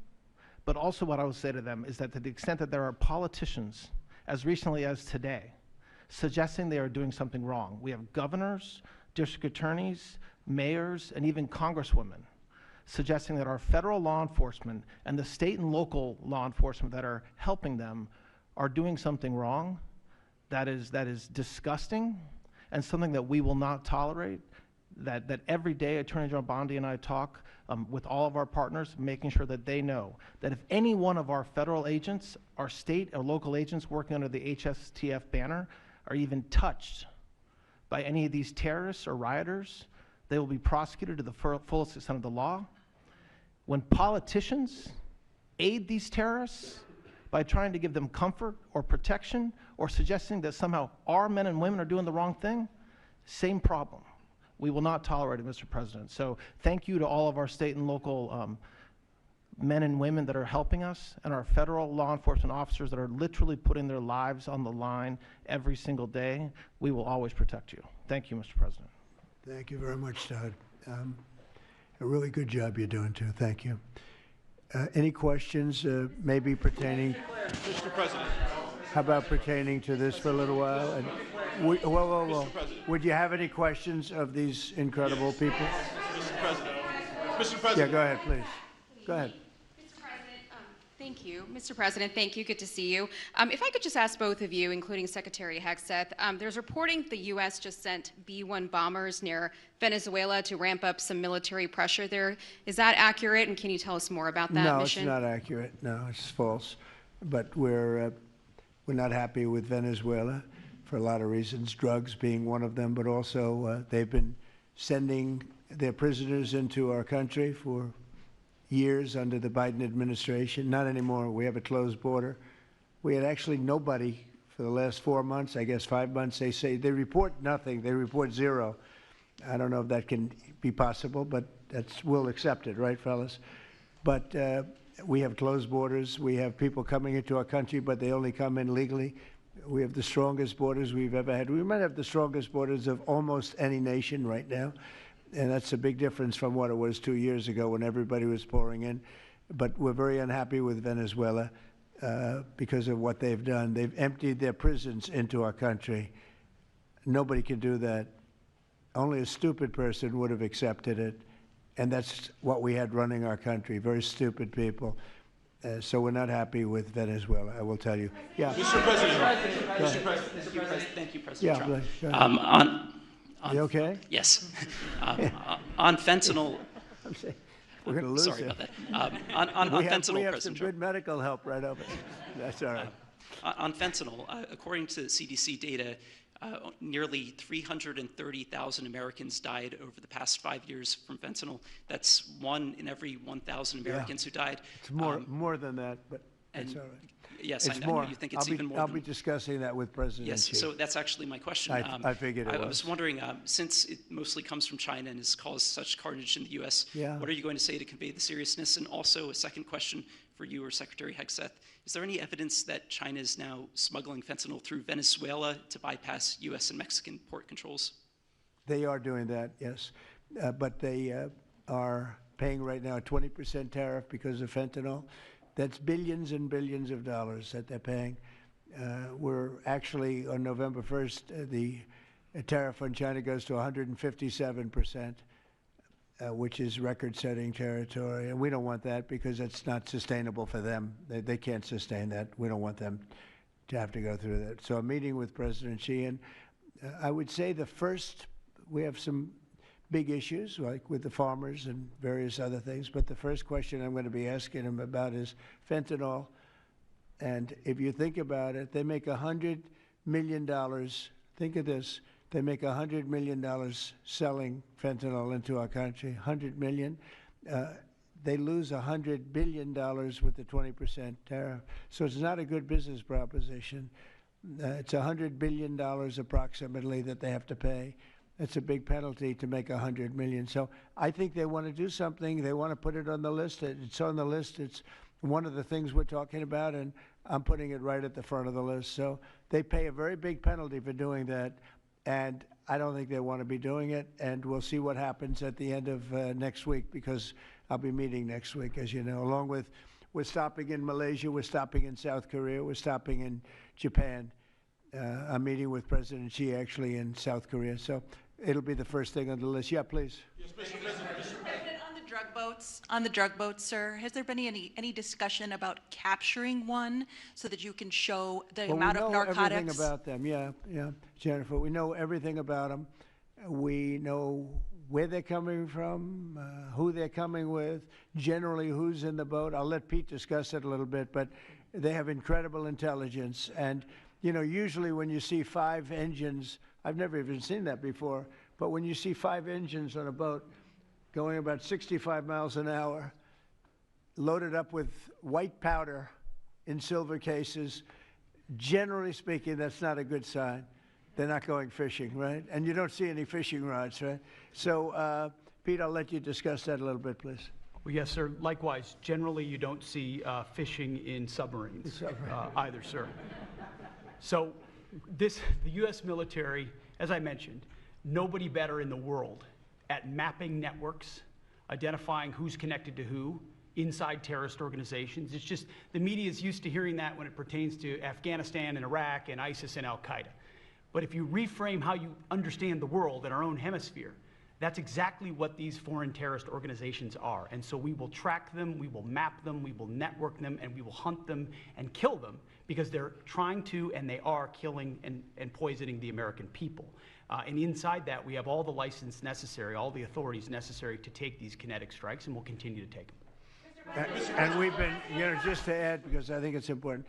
S9: but also what I will say to them is that to the extent that there are politicians, as recently as today, suggesting they are doing something wrong. We have governors, district attorneys, mayors, and even congresswomen suggesting that our federal law enforcement and the state and local law enforcement that are helping them are doing something wrong. That is disgusting and something that we will not tolerate. That every day Attorney General Bondi and I talk with all of our partners, making sure that they know that if any one of our federal agents, our state or local agents working under the HSTF banner are even touched by any of these terrorists or rioters, they will be prosecuted to the fullest extent of the law. When politicians aid these terrorists by trying to give them comfort or protection or suggesting that somehow our men and women are doing the wrong thing, same problem. We will not tolerate it, Mr. President. So thank you to all of our state and local men and women that are helping us, and our federal law enforcement officers that are literally putting their lives on the line every single day. We will always protect you. Thank you, Mr. President.
S2: Thank you very much, Todd. A really good job you're doing, too. Thank you. Any questions maybe pertaining?
S1: Mr. President.
S2: How about pertaining to this for a little while? And whoa. Would you have any questions of these incredible people?
S1: Mr. President. Mr. President.
S2: Yeah, go ahead, please. Go ahead.
S10: Thank you. Mr. President, thank you. Good to see you. If I could just ask both of you, including Secretary Hegseth, there's reporting the U.S. just sent B-1 bombers near Venezuela to ramp up some military pressure there. Is that accurate, and can you tell us more about that mission?
S2: No, it's not accurate. No, it's false. But we're not happy with Venezuela for a lot of reasons, drugs being one of them, but also they've been sending their prisoners into our country for years under the Biden administration. Not anymore. We have a closed border. We had actually nobody for the last 4 months, I guess 5 months. They say they report nothing. They report zero. I don't know if that can be possible, but we'll accept it, right, fellas? But we have closed borders. We have people coming into our country, but they only come in legally. We have the strongest borders we've ever had. We might have the strongest borders of almost any nation right now. And that's a big difference from what it was 2 years ago when everybody was pouring in. But we're very unhappy with Venezuela because of what they've done. They've emptied their prisons into our country. Nobody can do that. Only a stupid person would have accepted it. And that's what we had running our country, very stupid people. So we're not happy with Venezuela, I will tell you. Yeah.
S1: Mr. President.
S11: Mr. President. Thank you, President Trump.
S2: Go ahead. You okay?
S11: Yes. On fentanyl.
S2: We're going to lose
S11: Sorry
S2: it.
S11: about that. On fentanyl,
S2: we have
S11: President
S2: some
S11: Trump.
S2: good medical help right over there. That's all right.
S11: On fentanyl, according to CDC data, nearly 330,000 Americans died over the past 5 years from fentanyl. That's 1 in every 1,000 Americans who died.
S2: It's more than that, but that's all right.
S11: Yes,
S2: It's
S11: I
S2: more.
S11: know you think it's even more.
S2: I'll be discussing that with President
S11: Yes,
S2: Xi.
S11: so that's actually my question.
S2: I figured it
S11: I
S2: was.
S11: was wondering, since it mostly comes from China and has caused such carnage in the U.S., what are you going to say to convey the seriousness? And also a second question for you or Secretary Hegseth. Is there any evidence that China is now smuggling fentanyl through Venezuela to bypass U.S. and Mexican port controls?
S2: They are doing that, yes. But they are paying right now a 20% tariff because of fentanyl. That's billions and billions of dollars that they're paying. We're actually, on November 1st, the tariff on China goes to 157%. which is record-setting territory. And we don't want that because it's not sustainable for them. They can't sustain that. We don't want them to have to go through that. So I'm meeting with President Xi, and I would say we have some big issues, like with the farmers and various other things, but the first question I'm going to be asking him about is fentanyl. And if you think about it, they make $100 million. Think of this. They make $100 million selling fentanyl into our country, $100 million. They lose $100 billion with the 20% tariff. So it's not a good business proposition. It's $100 billion approximately that they have to pay. It's a big penalty to make $100 million. So I think they want to do something. They want to put it on the list. It's on the list. It's one of the things we're talking about, and I'm putting it right at the front of the list. So they pay a very big penalty for doing that, and I don't think they want to be doing it. And we'll see what happens at the end of next week, because I'll be meeting next week, as you know, along with we're stopping in Malaysia, we're stopping in South Korea, we're stopping in Japan. I'm meeting with President Xi actually in South Korea. So it'll be the first thing on the list. Yeah, please.
S1: Yes, Mr. President.
S12: On the drug boats, sir, has there been any discussion about capturing one so that you can show the amount of narcotics?
S2: We know everything about them. Yeah, Jennifer. We know everything about them. We know where they're coming from, who they're coming with, generally who's in the boat. I'll let Pete discuss it a little bit, but they have incredible intelligence. And, you know, usually when you see 5 engines, I've never even seen that before, but when you see 5 engines on a boat going about 65 miles an hour, loaded up with white powder in silver cases, generally speaking, that's not a good sign. They're not going fishing, right? And you don't see any fishing rods, right? So, Pete, I'll let you discuss that a little bit, please.
S5: Well, yes, sir. Likewise, generally you don't see fishing in submarines either, sir. So the U.S. military, as I mentioned, nobody better in the world at mapping networks, identifying who's connected to who, inside terrorist organizations. It's just the media is used to hearing that when it pertains to Afghanistan and Iraq and ISIS and Al-Qaeda. But if you reframe how you understand the world in our own hemisphere, that's exactly what these foreign terrorist organizations are. And so we will track them, we will map them, we will network them, and we will hunt them and kill them because they're trying to and they are killing and poisoning the American people. And inside that, we have all the license necessary, all the authorities necessary to take these kinetic strikes, and we'll continue to take them.
S2: And we've been, you know, just to add, because I think it's important,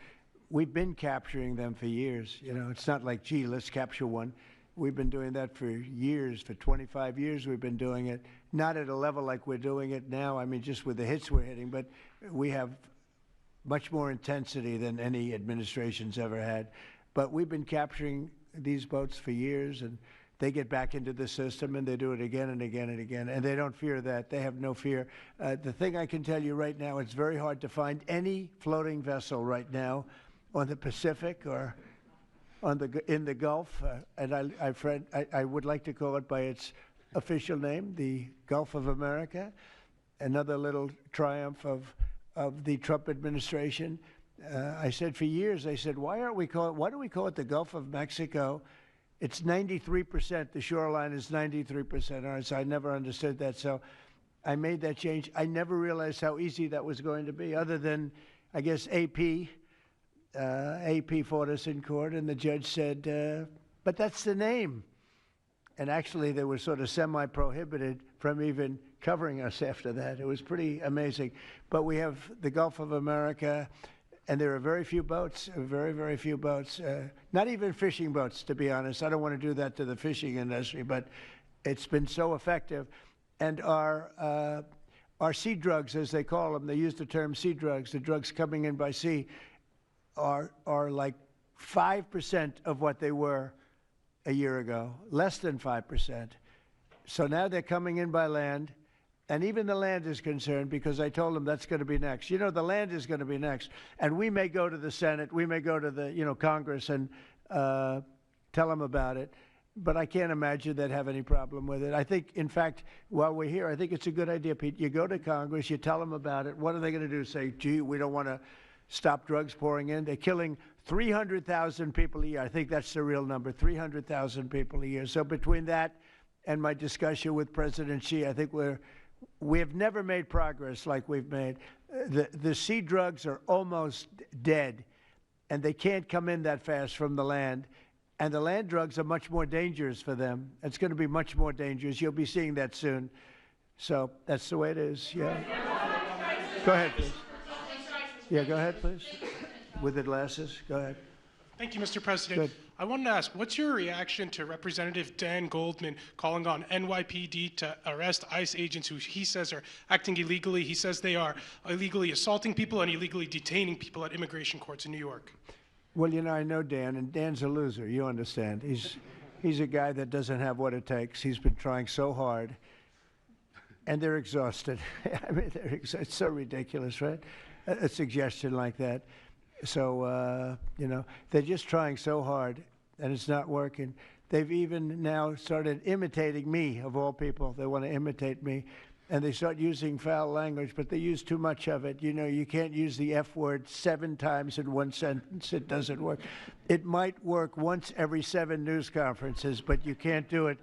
S2: we've been capturing them for years. You know, it's not like, gee, let's capture one. We've been doing that for years. For 25 years, we've been doing it. Not at a level like we're doing it now. I mean, just with the hits we're hitting, but we have much more intensity than any administration's ever had. But we've been capturing these boats for years, and they get back into the system, and they do it again and again and again, and they don't fear that. They have no fear. The thing I can tell you right now, it's very hard to find any floating vessel right now on the Pacific or in the Gulf, and I would like to call it by its official name, the Gulf of America. Another little triumph of the Trump administration. I said for years, I said, why do we call it the Gulf of Mexico? It's 93%, the shoreline is 93% ours. So I never understood that. So I made that change. I never realized how easy that was going to be, other than, I guess, AP fought us in court, and the judge said, but that's the name. And actually, they were sort of semi-prohibited from even covering us after that. It was pretty amazing. But we have the Gulf of America, and there are very few boats, very, very few boats, not even fishing boats, to be honest. I don't want to do that to the fishing industry, but it's been so effective. And our sea drugs, as they call them, they use the term sea drugs, the drugs coming in by sea, are like 5% of what they were a year ago, less than 5%. So now they're coming in by land, and even the land is concerned, because I told them that's going to be next. You know, the land is going to be next, and we may go to the Senate, we may go to the, you know, Congress and tell them about it, but I can't imagine they'd have any problem with it. I think, in fact, while we're here, I think it's a good idea, Pete. You go to Congress, you tell them about it. What are they going to do? Say, gee, we don't want to stop drugs pouring in? They're killing 300,000 people a year. I think that's the real number, 300,000 people a year. So between that and my discussion with President Xi, I think we're we have never made progress like we've made. The sea drugs are almost dead, and they can't come in that fast from the land. And the land drugs are much more dangerous for them. It's going to be much more dangerous. You'll be seeing that soon. So that's the way it is, yeah. Go ahead, please. Yeah, go ahead, please. With the glasses, go ahead.
S13: Thank you, Mr. President.
S2: Good.
S13: I wanted to ask, what's your reaction to Representative Dan Goldman calling on NYPD to arrest ICE agents who he says are acting illegally? He says they are illegally assaulting people and illegally detaining people at immigration courts in New York.
S2: Well, you know, I know Dan, and Dan's a loser, you understand. He's a guy that doesn't have what it takes. He's been trying so hard, and they're exhausted. I mean, it's so ridiculous, right? A suggestion like that. So, you know, they're just trying so hard, and it's not working. They've even now started imitating me, of all people. They want to imitate me, and they start using foul language, but they use too much of it. You know, you can't use the F word 7 times in one sentence. It doesn't work. It might work once every 7 news conferences, but you can't do it.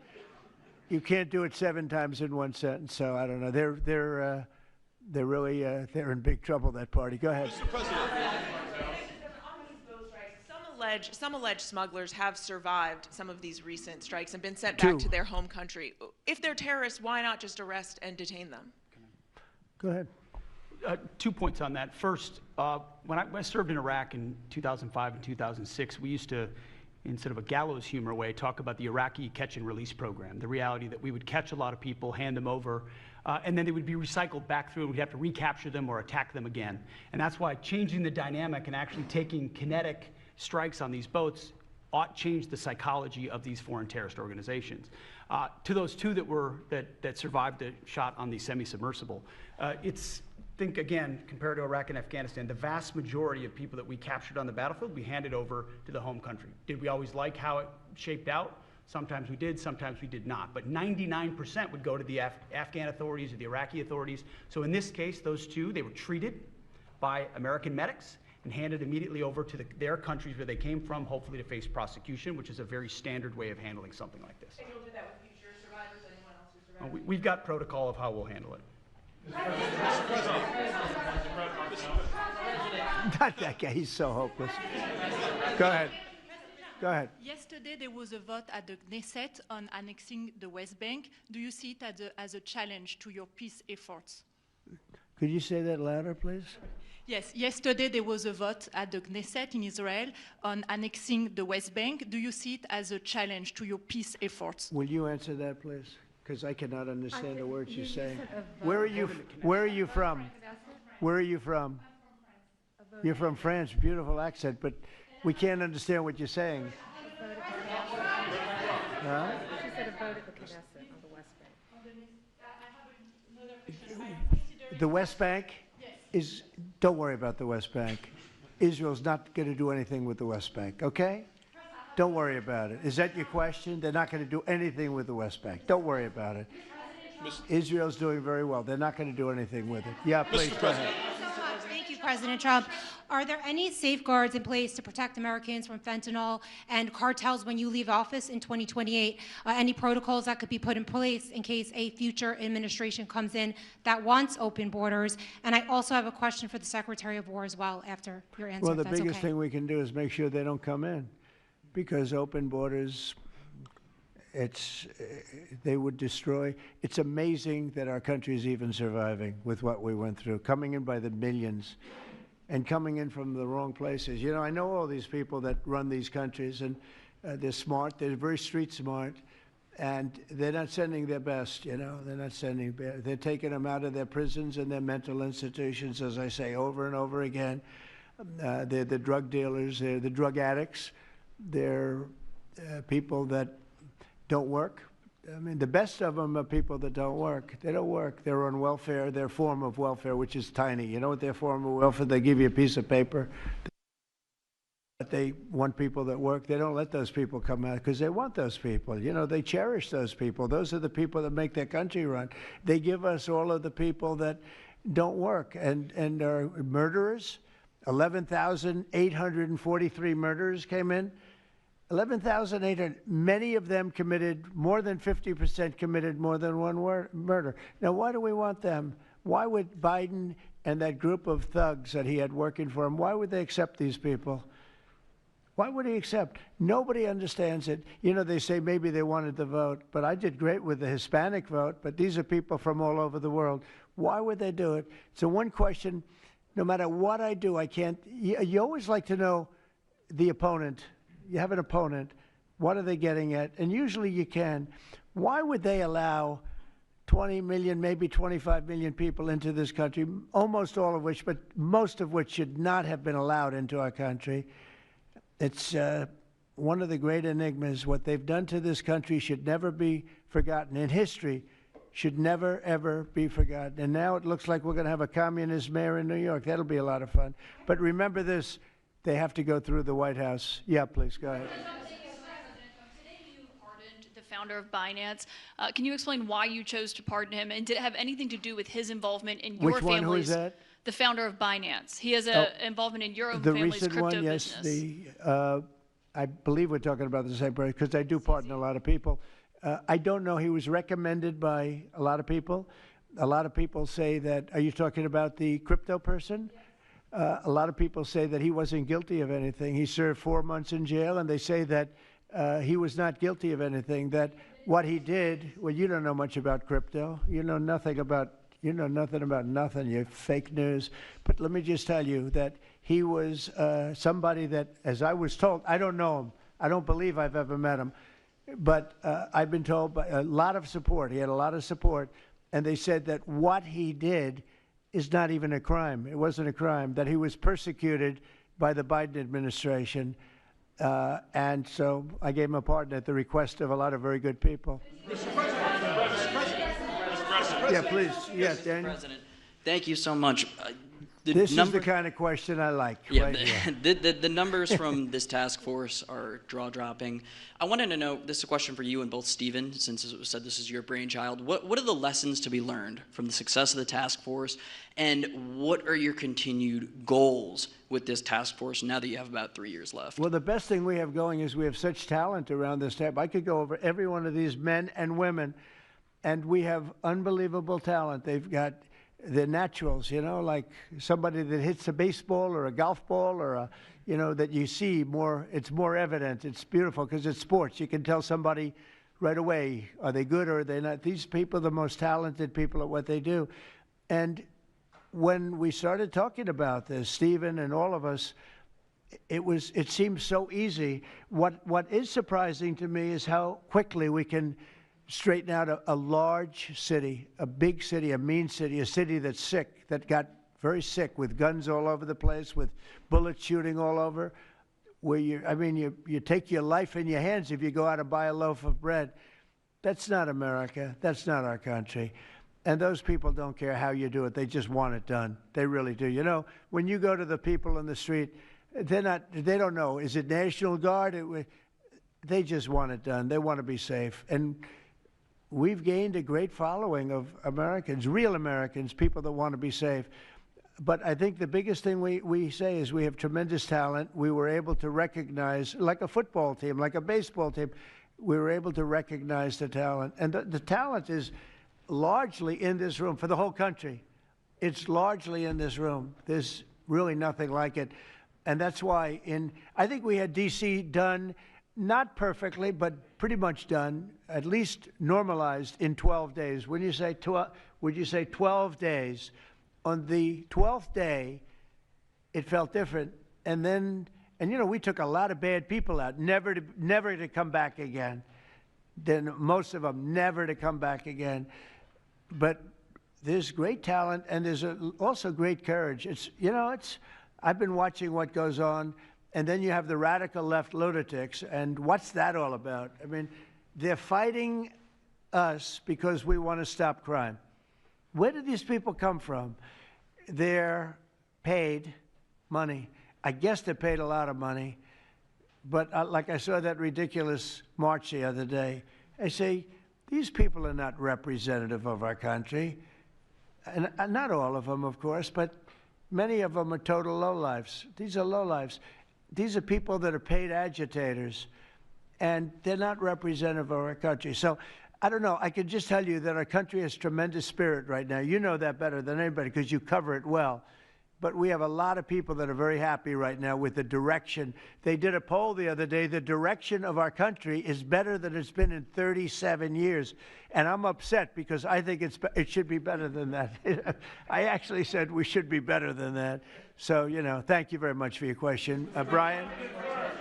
S2: You can't do it 7 times in one sentence. So I don't know. They're really they're in big trouble. That party. Go ahead.
S1: Mr. President.
S14: Some alleged smugglers have survived some of these recent strikes and been sent back to their home country. If they're terrorists, why not just arrest and detain them?
S2: Go ahead.
S5: 2 points on that. First, when I served in Iraq in 2005 and 2006, we used to, instead of a gallows humor way, talk about the Iraqi catch and release program. The reality that we would catch a lot of people, hand them over, and then they would be recycled back through, and we'd have to recapture them or attack them again. And that's why changing the dynamic and actually taking kinetic strikes on these boats ought change the psychology of these foreign terrorist organizations. To those 2 that survived the shot on the semi-submersible, think again, compared to Iraq and Afghanistan, the vast majority of people that we captured on the battlefield, we handed over to the home country. Did we always like how it shaped out? Sometimes we did, sometimes we did not. But 99% would go to the Afghan authorities or the Iraqi authorities. So in this case, those 2, they were treated by American medics and handed immediately over to their countries where they came from, hopefully to face prosecution, which is a very standard way of handling something like this.
S14: And you'll do that with future survivors, anyone else who survives?
S5: We've got protocol of how we'll handle it.
S2: Not that guy, he's so hopeless. Go ahead. Go ahead.
S12: Yesterday, there was a vote at the Knesset on annexing the West Bank. Do you see it as a challenge to your peace efforts?
S2: Could you say that louder, please?
S12: Yes, yesterday there was a vote at the Knesset in Israel on annexing the West Bank. Do you see it as a challenge to your peace efforts?
S2: Will you answer that, please? Because I cannot understand the words you're saying. Where are you from? Where are you from? You're from France, beautiful accent, but we can't understand what you're saying. Huh?
S3: She said a vote at the Knesset on the West Bank.
S2: The West Bank is, don't worry about the West Bank. Israel's not going to do anything with the West Bank, okay? Don't worry about it. Is that your question? They're not going to do anything with the West Bank. Don't worry about it. Israel's doing very well. They're not going to do anything with it. Yeah, please, go ahead.
S15: Thank you, President Trump. Are there any safeguards in place to protect Americans from fentanyl and cartels when you leave office in 2028? Any protocols that could be put in place in case a future administration comes in that wants open borders? And I also have a question for the Secretary of War as well after your answer.
S2: Well, the
S15: if that's
S2: biggest
S15: okay.
S2: thing we can do is make sure they don't come in, because open borders, they would destroy. It's amazing that our country is even surviving with what we went through, coming in by the millions and coming in from the wrong places. You know, I know all these people that run these countries, and they're smart, they're very street smart, and they're not sending their best, you know, they're taking them out of their prisons and their mental institutions, as I say over and over again. They're the drug dealers, they're the drug addicts, they're people that don't work. I mean, the best of them are people that don't work. They don't work. They're on welfare, their form of welfare, which is tiny. You know what their form of welfare? They give you a piece of paper. But they want people that work. They don't let those people come out because they want those people. You know, they cherish those people. Those are the people that make their country run. They give us all of the people that don't work and are murderers. 11,843 murderers came in. 11,800. Many of them committed, more than 50% committed more than one murder. Now, why do we want them? Why would Biden and that group of thugs that he had working for him, why would they accept these people? Why would he accept? Nobody understands it. You know, they say maybe they wanted the vote, but I did great with the Hispanic vote, but these are people from all over the world. Why would they do it? So one question, no matter what I do, I can't, you always like to know the opponent. You have an opponent. What are they getting at? And usually you can. Why would they allow 20 million, maybe 25 million people into this country, almost all of which, but most of which should not have been allowed into our country? It's one of the great enigmas. What they've done to this country should never be forgotten. In history, should never, ever be forgotten. And now it looks like we're going to have a communist mayor in New York. That'll be a lot of fun. But remember this, they have to go through the White House. Yeah, please, go ahead.
S16: Today you pardoned the founder of Binance. Can you explain why you chose to pardon him? And did it have anything to do with his involvement in your
S2: Which one? Who is that?
S16: The founder of Binance. He has an involvement in your own family's crypto
S2: one, yes,
S16: business.
S2: I believe we're talking about the same person, because I do pardon a lot of people. I don't know. He was recommended by a lot of people. A lot of people say that, are you talking about the crypto person? A lot of people say that he wasn't guilty of anything. He served 4 months in jail, and they say that he was not guilty of anything, that what he did, well, you don't know much about crypto. You know nothing about nothing, you fake news. But let me just tell you that he was somebody that, as I was told, I don't know him. I don't believe I've ever met him. But I've been told by a lot of support. He had a lot of support. And they said that what he did is not even a crime. It wasn't a crime, that he was persecuted by the Biden administration. And so I gave him a pardon at the request of a lot of very good people.
S17: Mr. President.
S2: Yeah, please. Yes, Daniel.
S17: President, thank you so much.
S2: This is the kind of question I like.
S17: Yeah,
S2: right here.
S17: the numbers from this task force are jaw-dropping. I wanted to know, this is a question for you and both Stephen, since it was said this is your brainchild. What are the lessons to be learned from the success of the task force, and what are your continued goals with this task force now that you have about 3 years left?
S2: Well, the best thing we have going is we have such talent around this table. I could go over every one of these men and women, and we have unbelievable talent. They've got the naturals, you know, like somebody that hits a baseball or a golf ball or a, you know, that you see more, it's more evident. It's beautiful because it's sports. You can tell somebody right away, are they good or are they not? These people are the most talented people at what they do. And when we started talking about this, Stephen and all of us, it seems so easy. What is surprising to me is how quickly we can straighten out a large city, a big city, a mean city, a city that's sick, that got very sick with guns all over the place, with bullets shooting all over, where you take your life in your hands if you go out and buy a loaf of bread. That's not America. That's not our country. And those people don't care how you do it. They just want it done. They really do. You know, when you go to the people in the street, they don't know, is it National Guard? They just want it done. They want to be safe. And we've gained a great following of Americans, real Americans, people that want to be safe. But I think the biggest thing we say is we have tremendous talent. We were able to recognize, like a football team, like a baseball team, we were able to recognize the talent. And the talent is largely in this room for the whole country. It's largely in this room. There's really nothing like it. And that's why I think we had D.C. done, not perfectly, but pretty much done, at least normalized in 12 days. When you say 12, would you say 12 days? On the 12th day, it felt different. And then, you know, we took a lot of bad people out, never to come back again. Then most of them never to come back again. But there's great talent, and there's also great courage. I've been watching what goes on. And then you have the radical left lunatics, and what's that all about? I mean, they're fighting us because we want to stop crime. Where do these people come from? They're paid money. I guess they're paid a lot of money. But like I saw that ridiculous march the other day, I say, these people are not representative of our country. And not all of them, of course, but many of them are total lowlifes. These are lowlifes. These are people that are paid agitators. and they're not representative of our country. So I don't know. I can just tell you that our country has tremendous spirit right now. You know that better than anybody because you cover it well. But we have a lot of people that are very happy right now with the direction. They did a poll the other day. The direction of our country is better than it's been in 37 years. And I'm upset because I think it should be better than that. I actually said we should be better than that. So, you know, thank you very much for your question. Brian?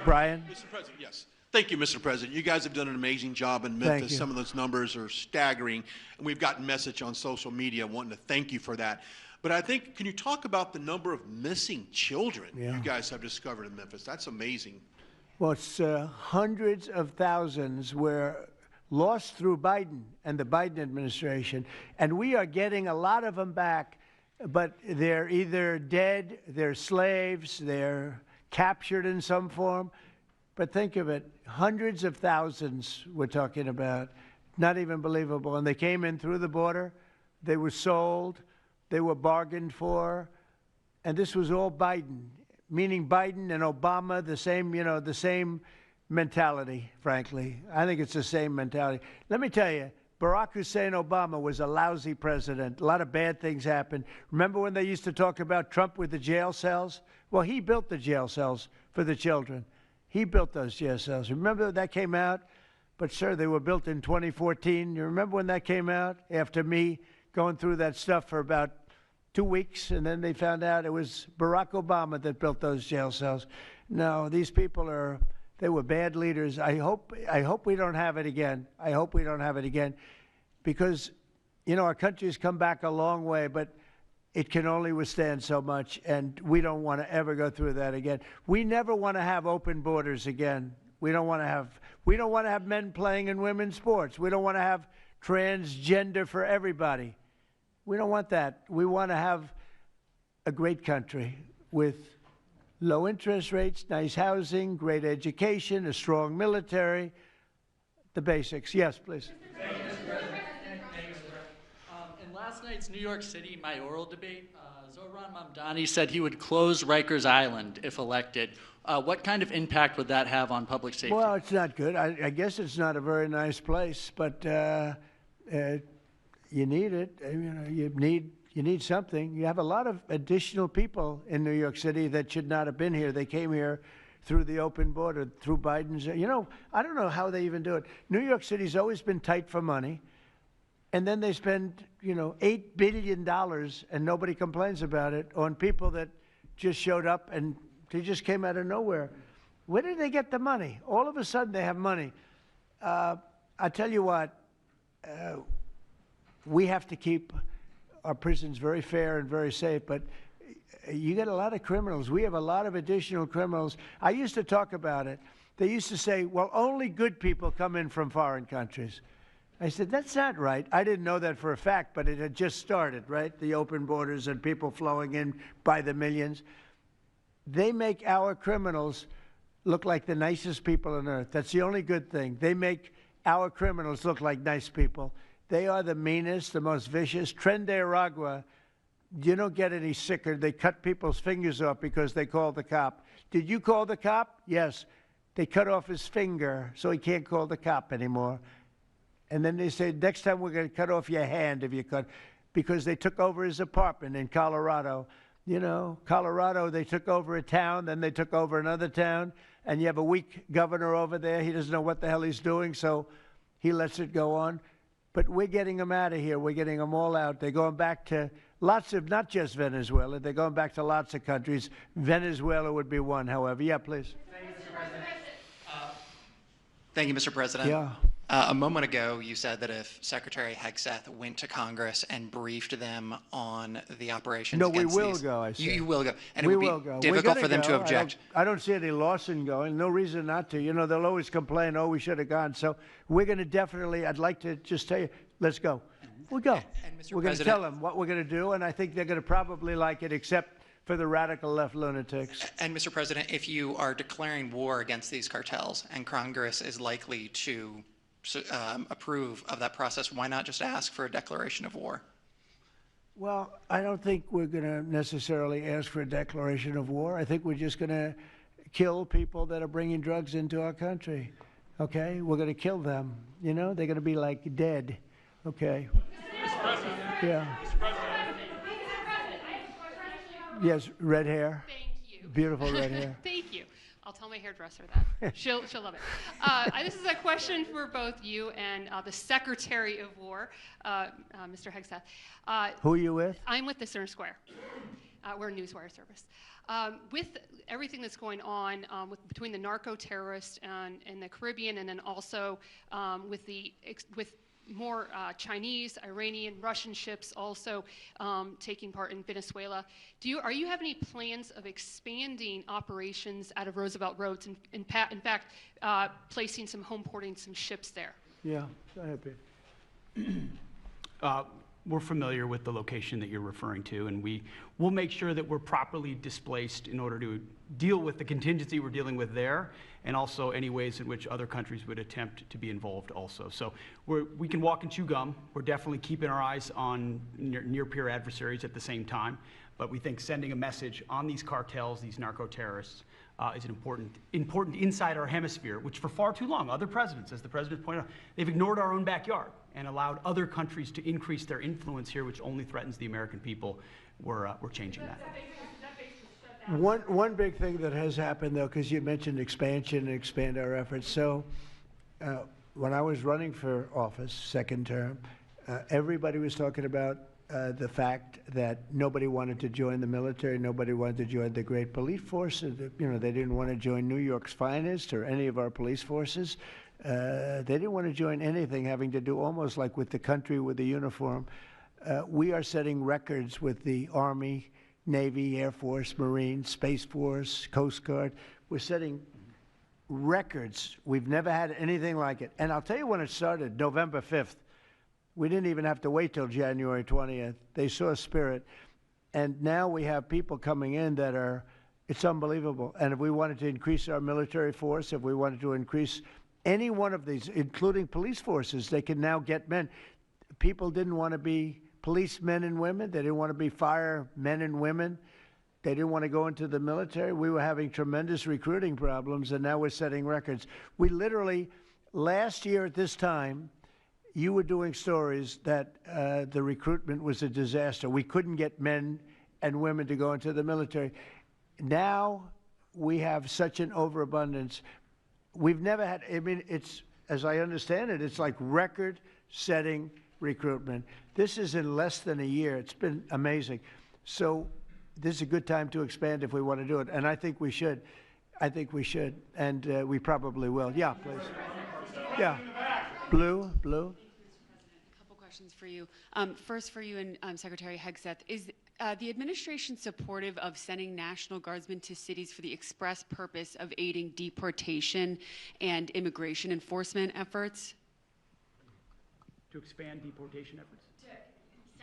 S2: Brian?
S1: Mr. President, yes. Thank you, Mr. President. You guys have done an amazing job in Memphis. Some of those numbers are staggering. And we've gotten message on social media wanting to thank you for that. But I think, can you talk about the number of missing children you guys have discovered in Memphis? That's amazing.
S2: Well, it's hundreds of thousands were lost through Biden and the Biden administration. And we are getting a lot of them back, but they're either dead, they're slaves, they're captured in some form. But think of it, hundreds of thousands we're talking about. Not even believable. And they came in through the border. They were sold. They were bargained for, and this was all Biden, meaning Biden and Obama, the same, you know, the same mentality, frankly. I think it's the same mentality. Let me tell you, Barack Hussein Obama was a lousy president. A lot of bad things happened. Remember when they used to talk about Trump with the jail cells? Well, he built the jail cells for the children. He built those jail cells. Remember that came out? But, sir, they were built in 2014. You remember when that came out? After me going through that stuff for about 2 weeks, and then they found out it was Barack Obama that built those jail cells. No, these people they were bad leaders. I hope we don't have it again. I hope we don't have it again because, you know, our country's come back a long way, but it can only withstand so much, and we don't want to ever go through that again. We never want to have open borders again. We don't want to have men playing in women's sports. We don't want to have transgender for everybody. We don't want that. We want to have a great country with low interest rates, nice housing, great education, a strong military, the basics. Yes, please.
S18: In last night's New York City mayoral debate, Zohran Mamdani said he would close Rikers Island if elected. What kind of impact would that have on public safety?
S2: Well, it's not good. I guess it's not a very nice place, but you need it. You know, you need something. You have a lot of additional people in New York City that should not have been here. They came here through the open border, through Biden's. You know, I don't know how they even do it. New York City's always been tight for money, and then they spend, you know, $8 billion, and nobody complains about it, on people that just showed up and they just came out of nowhere. Where did they get the money? All of a sudden they have money. I tell you what. We have to keep our prisons very fair and very safe, but you get a lot of criminals. We have a lot of additional criminals. I used to talk about it. They used to say, well, only good people come in from foreign countries. I said, that's not right. I didn't know that for a fact, but it had just started, right? The open borders and people flowing in by the millions. They make our criminals look like the nicest people on earth. That's the only good thing. They make our criminals look like nice people. They are the meanest, the most vicious. Tren de Aragua, you don't get any sicker. They cut people's fingers off because they called the cop. Did you call the cop? Yes. They cut off his finger so he can't call the cop anymore. And then they said, next time we're going to cut off your hand if you cut, because they took over his apartment in Colorado. You know, Colorado, they took over a town, then they took over another town, and you have a weak governor over there. He doesn't know what the hell he's doing, so he lets it go on. But we're getting them out of here. We're getting them all out. They're going back to lots of, not just Venezuela, they're going back to lots of countries. Venezuela would be one, however. Yeah, please.
S19: Thank you, Mr. President.
S2: Yeah.
S19: A moment ago, you said that if Secretary Hegseth went to Congress and briefed them on the operations
S2: No, we
S19: against
S2: will
S19: these,
S2: go, I said.
S19: You will go. And
S2: we
S19: it would
S2: will
S19: be
S2: go.
S19: difficult for them to object.
S2: I don't see any loss in going. No reason not to. You know, they'll always complain, oh, we should have gone. So we're going to definitely, I'd like to just tell you, let's go. We'll go. We're going to tell them what we're going to do, and I think they're going to probably like it, except for the radical left lunatics.
S19: And Mr. President, if you are declaring war against these cartels and Congress is likely to approve of that process, why not just ask for a declaration of war?
S2: Well, I don't think we're going to necessarily ask for a declaration of war. I think we're just going to kill people that are bringing drugs into our country. okay? We're going to kill them. You know, they're going to be like dead, okay? Yeah. Yes, red hair.
S20: Thank you.
S2: Beautiful red hair.
S20: Thank you. I'll tell my hairdresser that. She'll love it. This is a question for both you and the Secretary of War, Mr. Hegseth.
S2: Who are you with?
S20: I'm with the Center Square. We're a newswire service. With everything that's going on between the narco-terrorists in the Caribbean, and then also with more Chinese, Iranian, Russian ships also taking part in Venezuela. Are you have any plans of expanding operations out of Roosevelt Roads, and in fact, placing some home porting some ships there?
S2: Yeah, go ahead, Pete.
S5: We're familiar with the location that you're referring to, and we'll make sure that we're properly displaced in order to deal with the contingency we're dealing with there, and also any ways in which other countries would attempt to be involved also. So we can walk and chew gum. We're definitely keeping our eyes on near-peer adversaries at the same time, but we think sending a message on these cartels, these narco-terrorists, is an important inside our hemisphere, which for far too long, other presidents, as the president pointed out, they've ignored our own backyard and allowed other countries to increase their influence here, which only threatens the American people. We're changing that.
S2: One big thing that has happened, though, because you mentioned expansion and expand our efforts. So when I was running for office, second term, everybody was talking about the fact that nobody wanted to join the military, nobody wanted to join the great police force. You know, they didn't want to join New York's finest or any of our police forces. They didn't want to join anything having to do almost like with the country, with the uniform. We are setting records with the Army, Navy, Air Force, Marines, Space Force, Coast Guard. We're setting records. We've never had anything like it. And I'll tell you when it started, November 5th. We didn't even have to wait till January 20th. They saw spirit. And now we have people coming in that are, it's unbelievable. And if we wanted to increase our military force, if we wanted to increase any one of these, including police forces, they can now get men. People didn't want to be policemen and women. They didn't want to be firemen and women. They didn't want to go into the military. We were having tremendous recruiting problems, and now we're setting records. We literally, last year at this time, you were doing stories that the recruitment was a disaster. We couldn't get men and women to go into the military. Now we have such an overabundance. We've never had, I mean, it's, as I understand it, it's like record-setting recruitment. This is in less than a year. It's been amazing. So this is a good time to expand if we want to do it, and I think we should. I think we should, and we probably will. Yeah, please. Yeah. Blue.
S21: A couple questions for you. First for you and Secretary Hegseth. Is the administration supportive of sending National Guardsmen to cities for the express purpose of aiding deportation and immigration enforcement efforts?
S5: To expand deportation efforts?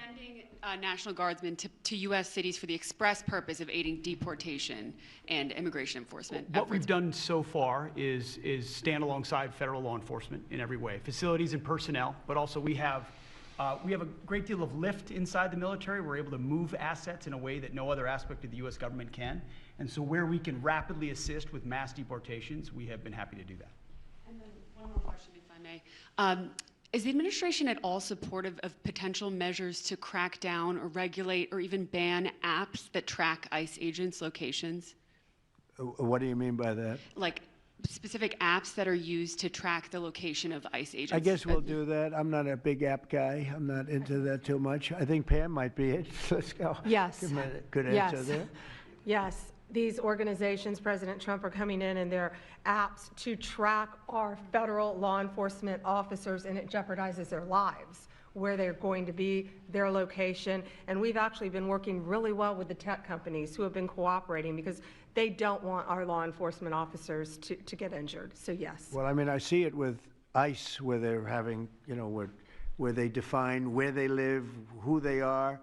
S21: Sending National Guardsmen to U.S. cities for the express purpose of aiding deportation and immigration enforcement
S5: What
S21: efforts.
S5: we've done so far is stand alongside federal law enforcement in every way, facilities and personnel, but also we have a great deal of lift inside the military. We're able to move assets in a way that no other aspect of the U.S. government can. And so where we can rapidly assist with mass deportations, we have been happy to do that.
S21: And then one more question, if I may. Is the administration at all supportive of potential measures to crack down or regulate or even ban apps that track ICE agents' locations?
S2: What do you mean by that?
S21: Like specific apps that are used to track the location of ICE agents?
S2: I guess we'll do that. I'm not a big app guy. I'm not into that too much. I think Pam might be it. Let's go.
S3: Yes.
S2: Give me a good answer there.
S3: Yes. These organizations, President Trump, are coming in and their apps to track our federal law enforcement officers, and it jeopardizes their lives, where they're going to be, their location. And we've actually been working really well with the tech companies who have been cooperating because they don't want our law enforcement officers to get injured. So yes.
S2: Well, I mean, I see it with ICE, where they're having, you know, where they define where they live, who they are.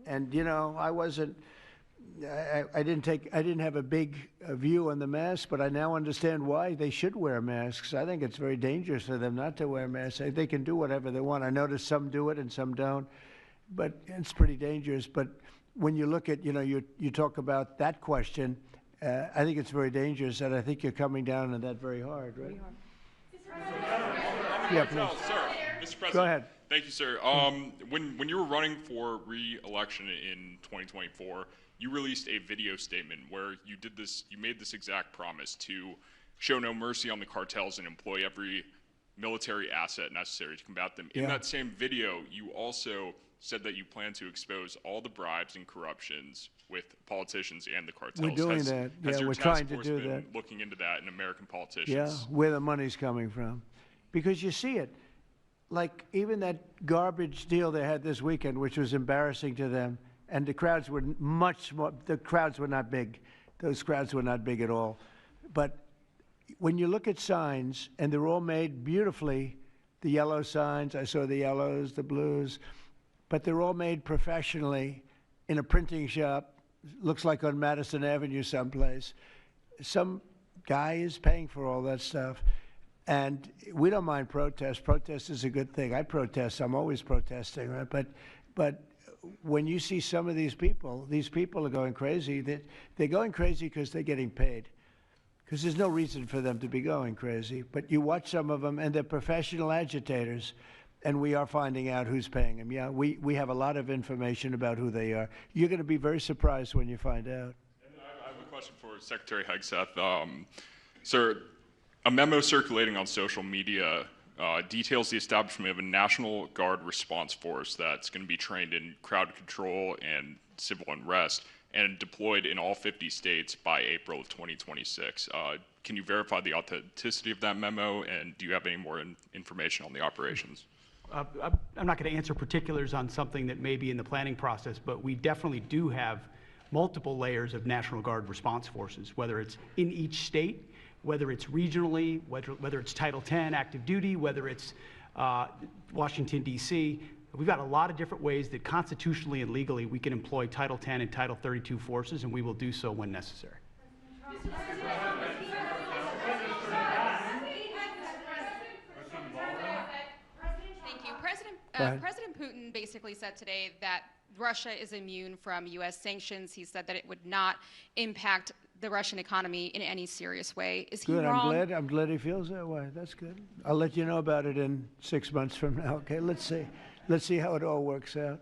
S2: And, you know, I didn't have a big view on the mask, but I now understand why they should wear masks. I think it's very dangerous for them not to wear masks. They can do whatever they want. I notice some do it and some don't, but it's pretty dangerous. But when you look at, you know, you talk about that question, I think it's very dangerous, and I think you're coming down on that very hard, right? Yeah, please.
S4: Sir, Mr. President.
S2: Go ahead.
S4: Thank you, sir. When you were running for re-election in 2024, you released a video statement where you made this exact promise to show no mercy on the cartels and employ every military asset necessary to combat them. In that same video, you also said that you plan to expose all the bribes and corruptions with politicians and the cartels.
S2: We're doing that.
S4: Has
S2: Yeah,
S4: your
S2: we're
S4: task
S2: trying to
S4: force
S2: do
S4: been
S2: that.
S4: looking into that in American politicians?
S2: Yeah, where the money's coming from. Because you see it. Like even that garbage deal they had this weekend, which was embarrassing to them, and the crowds were much more, the crowds were not big. Those crowds were not big at all. But when you look at signs, and they're all made beautifully, the yellow signs, I saw the yellows, the blues, but they're all made professionally in a printing shop, looks like on Madison Avenue someplace. Some guy is paying for all that stuff. And we don't mind protest. Protest is a good thing. I protest. I'm always protesting, right? But when you see some of these people are going crazy. They're going crazy because they're getting paid. Because there's no reason for them to be going crazy. But you watch some of them, and they're professional agitators, and we are finding out who's paying them. Yeah, we have a lot of information about who they are. You're going to be very surprised when you find out.
S4: And I have a question for Secretary Hegseth. Sir, a memo circulating on social media details the establishment of a National Guard response force that's going to be trained in crowd control and civil unrest and deployed in all 50 states by April of 2026. Can you verify the authenticity of that memo, and do you have any more information on the operations?
S5: I'm not going to answer particulars on something that may be in the planning process, but we definitely do have multiple layers of National Guard response forces, whether it's in each state, whether it's regionally, whether it's Title 10 active duty, whether it's Washington, D.C. We've got a lot of different ways that constitutionally and legally we can employ Title 10 and Title 32 forces, and we will do so when necessary.
S10: Thank you. President Putin basically said today that Russia is immune from U.S. sanctions. He said that it would not impact the Russian economy in any serious way. Is he
S2: Good.
S10: wrong?
S2: I'm glad he feels that way. That's good. I'll let you know about it in 6 months from now. Okay. Let's see how it all works out.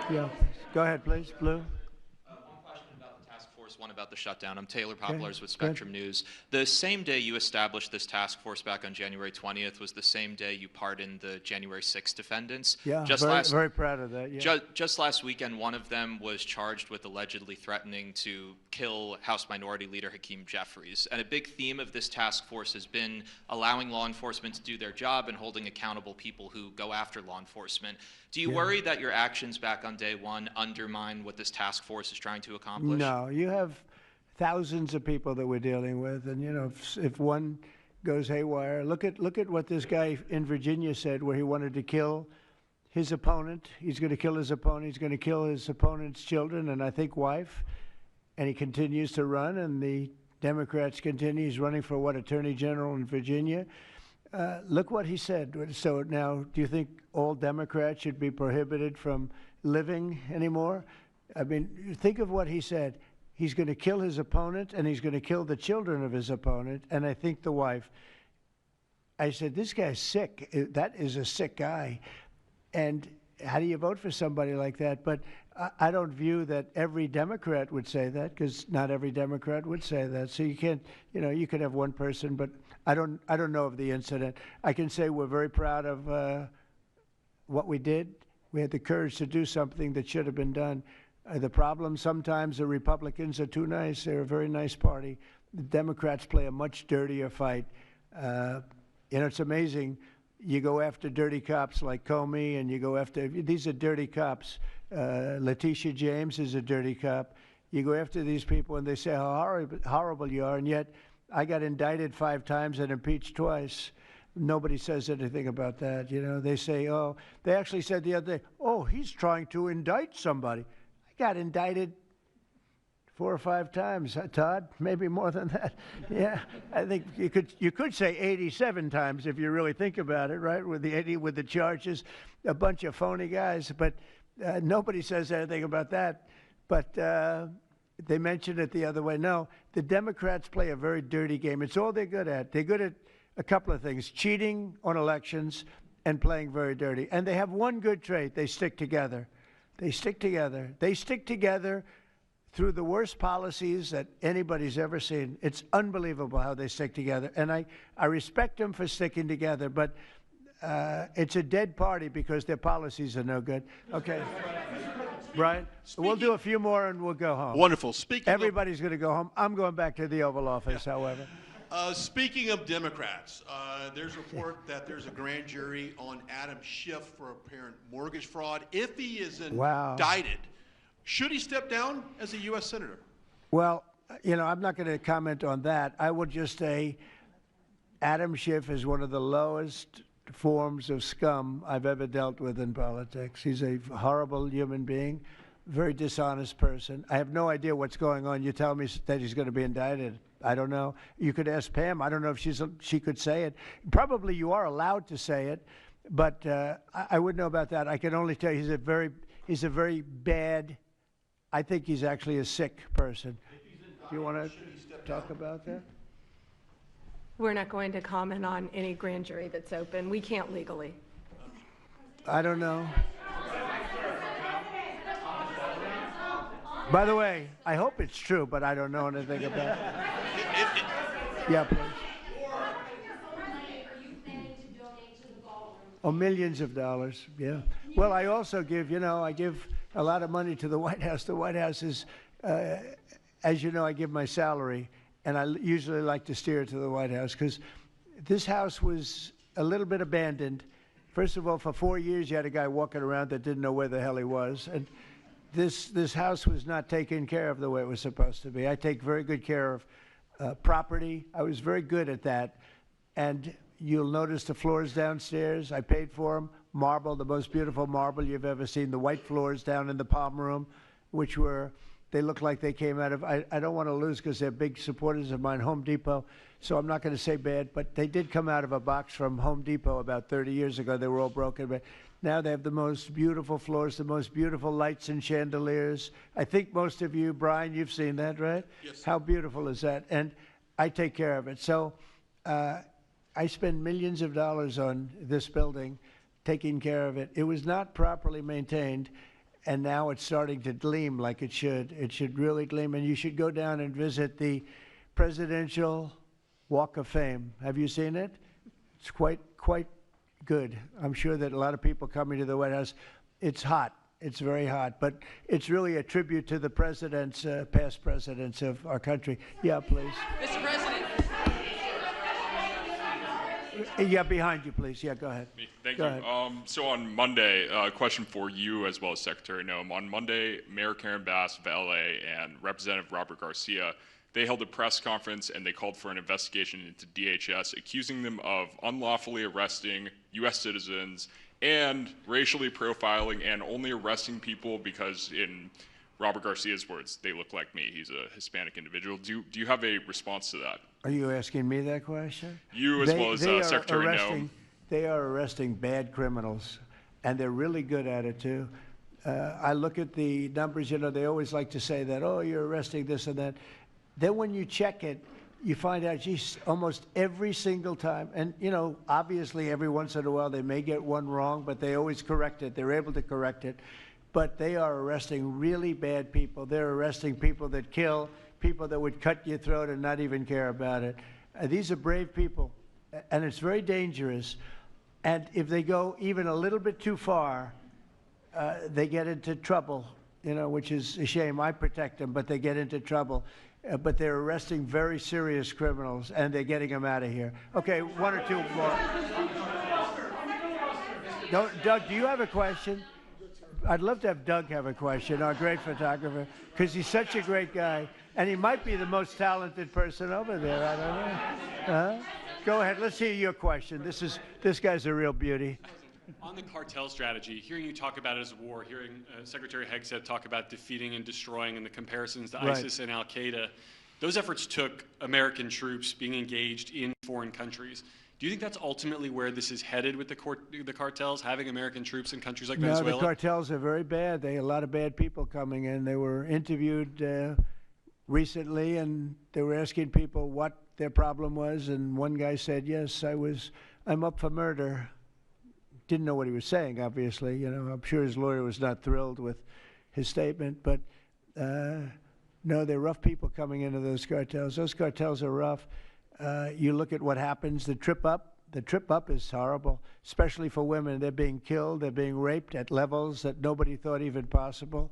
S2: Yeah. Go ahead, please. Blue.
S22: One question about the task force, one about the shutdown. I'm Taylor Poplars with Spectrum News. The same day you established this task force back on January 20th was the same day you pardoned the January 6th defendants.
S2: Yeah, very proud of that. Yeah.
S22: Just last weekend, one of them was charged with allegedly threatening to kill House Minority Leader Hakeem Jeffries. And a big theme of this task force has been allowing law enforcement to do their job and holding accountable people who go after law enforcement. Do you worry that your actions back on day one undermine what this task force is trying to accomplish?
S2: No, you have thousands of people that we're dealing with, and you know, if one goes haywire, look at what this guy in Virginia said, where he wanted to kill his opponent. He's going to kill his opponent. He's going to kill his opponent's children and I think wife. And he continues to run, and the Democrats continue. He's running for what, Attorney General in Virginia? Look what he said. So now, do you think all Democrats should be prohibited from living anymore? I mean, think of what he said. He's going to kill his opponent, and he's going to kill the children of his opponent, and I think the wife. I said, this guy's sick. That is a sick guy. And how do you vote for somebody like that? But I don't view that every Democrat would say that, because not every Democrat would say that. So you can't, you know, you could have one person, but I don't know of the incident. I can say we're very proud of what we did. We had the courage to do something that should have been done. The problem sometimes the Republicans are too nice. They're a very nice party. The Democrats play a much dirtier fight. You know, it's amazing. You go after dirty cops like Comey, and you go after, these are dirty cops. Letitia James is a dirty cop. You go after these people, and they say how horrible you are, and yet I got indicted 5 times and impeached twice. Nobody says anything about that. You know, they say, oh, they actually said the other day, oh, he's trying to indict somebody. I got indicted 4 or 5 times, Todd, maybe more than that. Yeah, I think you could say 87 times if you really think about it, right? With the charges, a bunch of phony guys, but nobody says anything about that. But they mentioned it the other way. No, the Democrats play a very dirty game. It's all they're good at. They're good at a couple of things: cheating on elections and playing very dirty. And they have one good trait: they stick together. They stick together. They stick together through the worst policies that anybody's ever seen. It's unbelievable how they stick together. And I respect them for sticking together, but it's a dead party because their policies are no good. Okay. Brian, we'll do a few more and we'll go home.
S1: Wonderful.
S2: Everybody's going to go home. I'm going back to the Oval Office, however.
S1: Speaking of Democrats, there's a report that there's a grand jury on Adam Schiff for apparent mortgage fraud. If he is indicted, should he step down as a U.S. Senator?
S2: Well, you know, I'm not going to comment on that. I would just say Adam Schiff is one of the lowest forms of scum I've ever dealt with in politics. He's a horrible human being, very dishonest person. I have no idea what's going on. You tell me that he's going to be indicted. I don't know. You could ask Pam. I don't know if she could say it. Probably you are allowed to say it, but I wouldn't know about that. I can only tell you he's a very bad. I think he's actually a sick person. Do you want to talk about that?
S3: We're not going to comment on any grand jury that's open. We can't legally.
S2: I don't know. By the way, I hope it's true, but I don't know anything about it. Yeah, please. Oh, millions of dollars, yeah. Well, I also give, I give a lot of money to the White House. The White House is, as you know, I give my salary, and I usually like to steer it to the White House because this house was a little bit abandoned. First of all, for 4 years, you had a guy walking around that didn't know where the hell he was. And this house was not taken care of the way it was supposed to be. I take very good care of property. I was very good at that. And you'll notice the floors downstairs, I paid for them. Marble, the most beautiful marble you've ever seen. The white floors down in the palm room, which they look like they came out of, I don't want to lose because they're big supporters of mine, Home Depot, so I'm not going to say bad, but they did come out of a box from Home Depot about 30 years ago. They were all broken, but now they have the most beautiful floors, the most beautiful lights and chandeliers. I think most of you, Brian, you've seen that, right?
S1: Yes.
S2: How beautiful is that? And I take care of it. So I spend millions of dollars on this building, taking care of it. It was not properly maintained, and now it's starting to gleam like it should. It should really gleam, and you should go down and visit the Presidential Walk of Fame. Have you seen it? It's quite good. I'm sure that a lot of people coming to the White House, it's hot. It's very hot, but it's really a tribute to the presidents, past presidents of our country. Yeah, please.
S6: Mr. President.
S2: Yeah, behind you, please. Yeah, go ahead.
S4: Thank
S2: Go
S4: you.
S2: ahead.
S4: So on Monday, a question for you as well as Secretary Noem. On Monday, Mayor Karen Bass of LA and Representative Robert Garcia, they held a press conference and they called for an investigation into DHS, accusing them of unlawfully arresting U.S. citizens and racially profiling and only arresting people because, in Robert Garcia's words, they look like me. He's a Hispanic individual. Do you have a response to that?
S2: Are you asking me that question?
S4: You as well as Secretary Noem.
S2: They are arresting bad criminals, and they're really good at it, too. I look at the numbers, they always like to say that, oh, you're arresting this and that. Then when you check it, you find out, geez, almost every single time, and, obviously every once in a while they may get one wrong, but they always correct it. They're able to correct it. But they are arresting really bad people. They're arresting people that kill, people that would cut your throat and not even care about it. These are brave people, and it's very dangerous. And if they go even a little bit too far, they get into trouble, which is a shame. I protect them, but they get into trouble. But they're arresting very serious criminals, and they're getting them out of here. Okay, one or two more. Doug, do you have a question? I'd love to have Doug have a question, our great photographer, because he's such a great guy, and he might be the most talented person over there. I don't know. Go ahead. Let's hear your question. This guy's a real beauty.
S7: On the cartel strategy, hearing you talk about it as a war, hearing Secretary Hegseth talk about defeating and destroying and the comparisons to ISIS and Al-Qaeda, those efforts took American troops being engaged in foreign countries. Do you think that's ultimately where this is headed with the cartels, having American troops in countries like Venezuela?
S2: No, the cartels are very bad. They have a lot of bad people coming in. They were interviewed recently, and they were asking people what their problem was, and one guy said, yes, I'm up for murder. Didn't know what he was saying, obviously. You know, I'm sure his lawyer was not thrilled with his statement, but no, they're rough people coming into those cartels. Those cartels are rough. You look at what happens, the trip up is horrible, especially for women. They're being killed, they're being raped at levels that nobody thought even possible.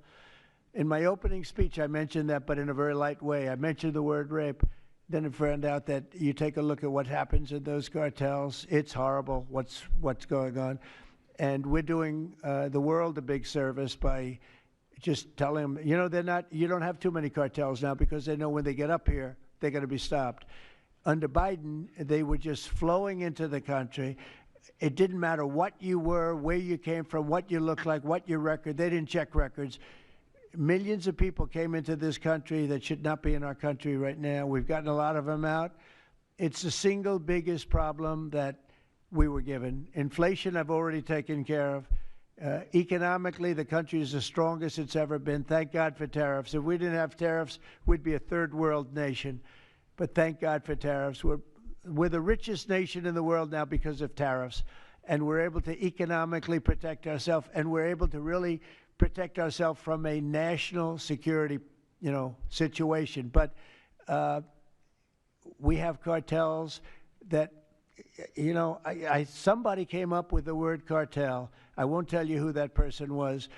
S2: In my opening speech, I mentioned that, but in a very light way. I mentioned the word rape. Then I found out that you take a look at what happens in those cartels. It's horrible what's going on. And we're doing the world a big service by just telling them, you know, you don't have too many cartels now because they know when they get up here, they're going to be stopped. Under Biden, they were just flowing into the country. It didn't matter what you were, where you came from, what you looked like, what your record. They didn't check records. Millions of people came into this country that should not be in our country right now. We've gotten a lot of them out. It's the single biggest problem that we were given. Inflation, I've already taken care of. Economically, the country is the strongest it's ever been. Thank God for tariffs. If we didn't have tariffs, we'd be a third world nation. But thank God for tariffs. We're the richest nation in the world now because of tariffs. And we're able to economically protect ourselves, and we're able to really protect ourselves from a national security, situation. But we have cartels that, somebody came up with the word cartel. I won't tell you who that person was,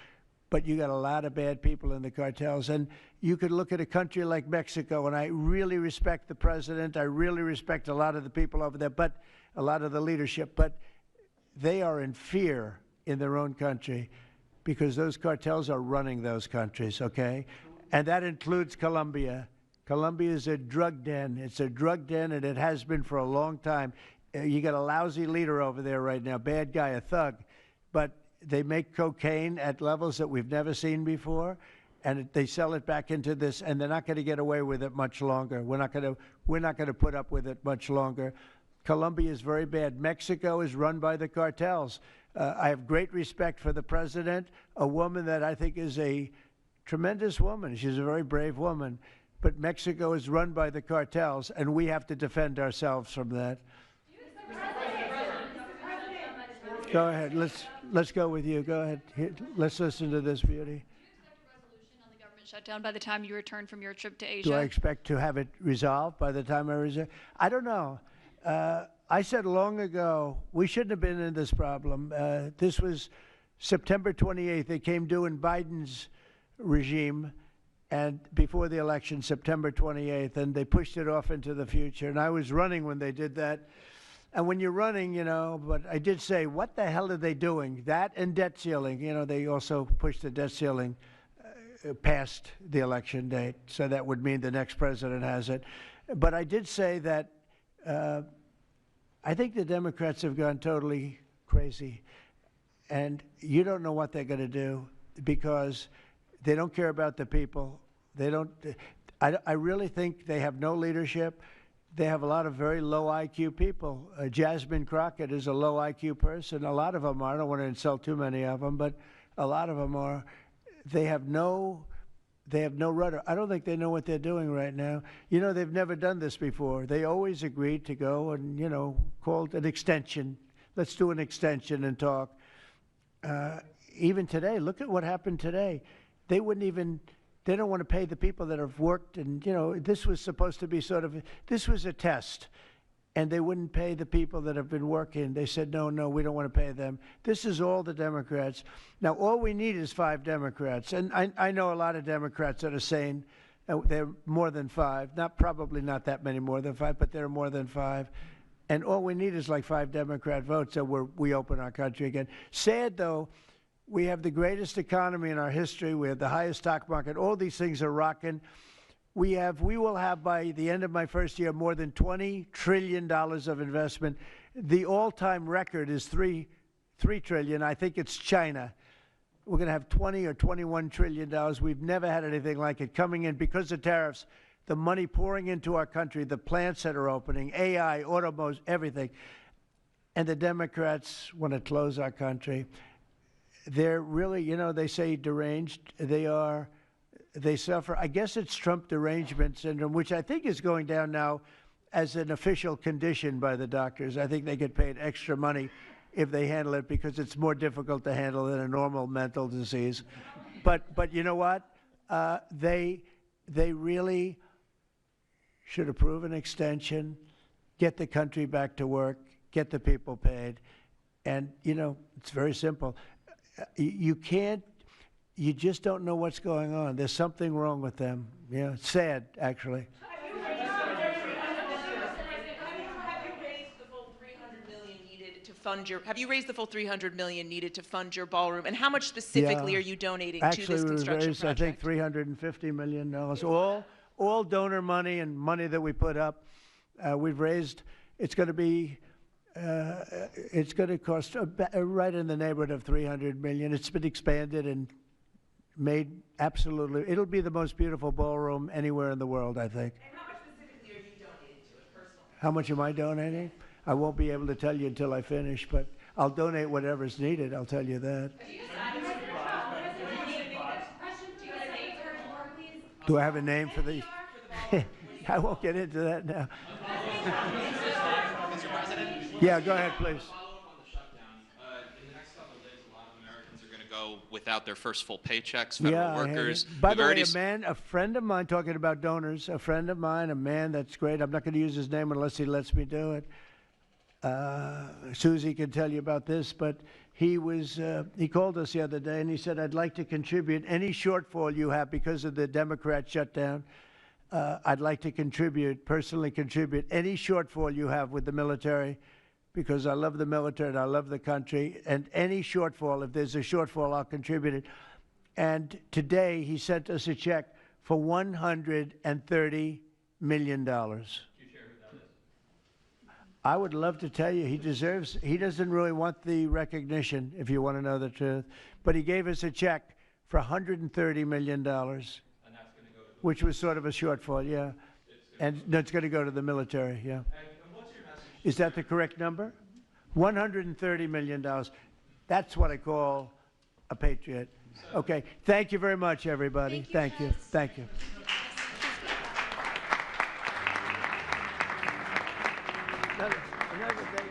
S2: but you got a lot of bad people in the cartels. And you could look at a country like Mexico, and I really respect the president. I really respect a lot of the people over there, but a lot of the leadership. But they are in fear in their own country because those cartels are running those countries, okay? And that includes Colombia. Colombia is a drug den. It's a drug den, and it has been for a long time. You got a lousy leader over there right now, bad guy, a thug. But they make cocaine at levels that we've never seen before, and they sell it back into this, and they're not going to get away with it much longer. We're not going to put up with it much longer. Colombia is very bad. Mexico is run by the cartels. I have great respect for the president, a woman that I think is a tremendous woman. She's a very brave woman. But Mexico is run by the cartels, and we have to defend ourselves from that. Go ahead. Let's go with you. Go ahead. Let's listen to this beauty.
S16: Shutdown by the time you return from your trip to Asia?
S2: Do I expect to have it resolved by the time I return? I don't know. I said long ago we shouldn't have been in this problem. This was September 28th. It came due in Biden's regime, and before the election, September 28th, and they pushed it off into the future. And I was running when they did that. And when you're running, but I did say, what the hell are they doing? That and debt ceiling. They also pushed the debt ceiling past the election date, so that would mean the next president has it. But I did say that I think the Democrats have gone totally crazy, and you don't know what they're going to do because they don't care about the people. They don't. I really think they have no leadership. They have a lot of very low IQ people. Jasmine Crockett is a low IQ person. A lot of them are. I don't want to insult too many of them, but a lot of them are. They have no rudder. I don't think they know what they're doing right now. They've never done this before. They always agreed to go and, called an extension. Let's do an extension and talk. Even today, look at what happened today. They don't want to pay the people that have worked. And, this was supposed to be this was a test. And they wouldn't pay the people that have been working. They said, no, we don't want to pay them. This is all the Democrats. Now, all we need is 5 Democrats. And I know a lot of Democrats that are saying they're more than 5. Probably not that many more than 5, but there are more than 5. And all we need is like 5 Democrat votes so we open our country again. Sad, though, we have the greatest economy in our history. We have the highest stock market. All these things are rocking. We will have by the end of my first year more than $20 trillion of investment. The all-time record is $3 trillion. I think it's China. We're going to have $20 or $21 trillion. We've never had anything like it coming in because of tariffs. The money pouring into our country, the plants that are opening, AI, automobiles, everything. And the Democrats want to close our country. They're really, they say deranged. They suffer. I guess it's Trump derangement syndrome, which I think is going down now as an official condition by the doctors. I think they get paid extra money if they handle it because it's more difficult to handle than a normal mental disease. But you know what? They really should approve an extension, get the country back to work, get the people paid. And, you know, it's very simple. You just don't know what's going on. There's something wrong with them. Yeah, it's sad, actually.
S14: Have you raised the full $300 million needed to fund your? Have you raised the full $300 million needed to fund your ballroom? And how much specifically are you donating to this construction
S2: Actually, I think $350 million. All donor money and money that we put up. We've raised. It's going to be. It's going to cost right in the neighborhood of $300 million. It's been expanded and made absolutely. It'll be the most beautiful ballroom anywhere in the world, I think.
S14: And how much specifically are you donating to it personally?
S2: How much am I donating? I won't be able to tell you until I finish, but I'll donate whatever's needed. I'll tell you that. Do I have a name for the? I won't get into that now. Yeah, go ahead, please.
S22: In the next couple of days, a lot of Americans are going to go without their first full paychecks. Federal workers.
S2: By the way, a friend of mine, talking about donors, a friend of mine, a man that's great. I'm not going to use his name unless he lets me do it. Susie can tell you about this, but he called us the other day and he said, I'd like to contribute any shortfall you have because of the Democrat shutdown. I'd like to personally contribute any shortfall you have with the military because I love the military and I love the country. And any shortfall, if there's a shortfall, I'll contribute it. And today he sent us a check for $130 million. I would love to tell you he doesn't really want the recognition, if you want to know the truth. But he gave us a check for $130 million, which was sort of a shortfall, yeah. And that's going to go to the military, yeah. Is that the correct number? $130 million. That's what I call a patriot. Okay. Thank you very much, everybody. Thank you. Thank you. Another day.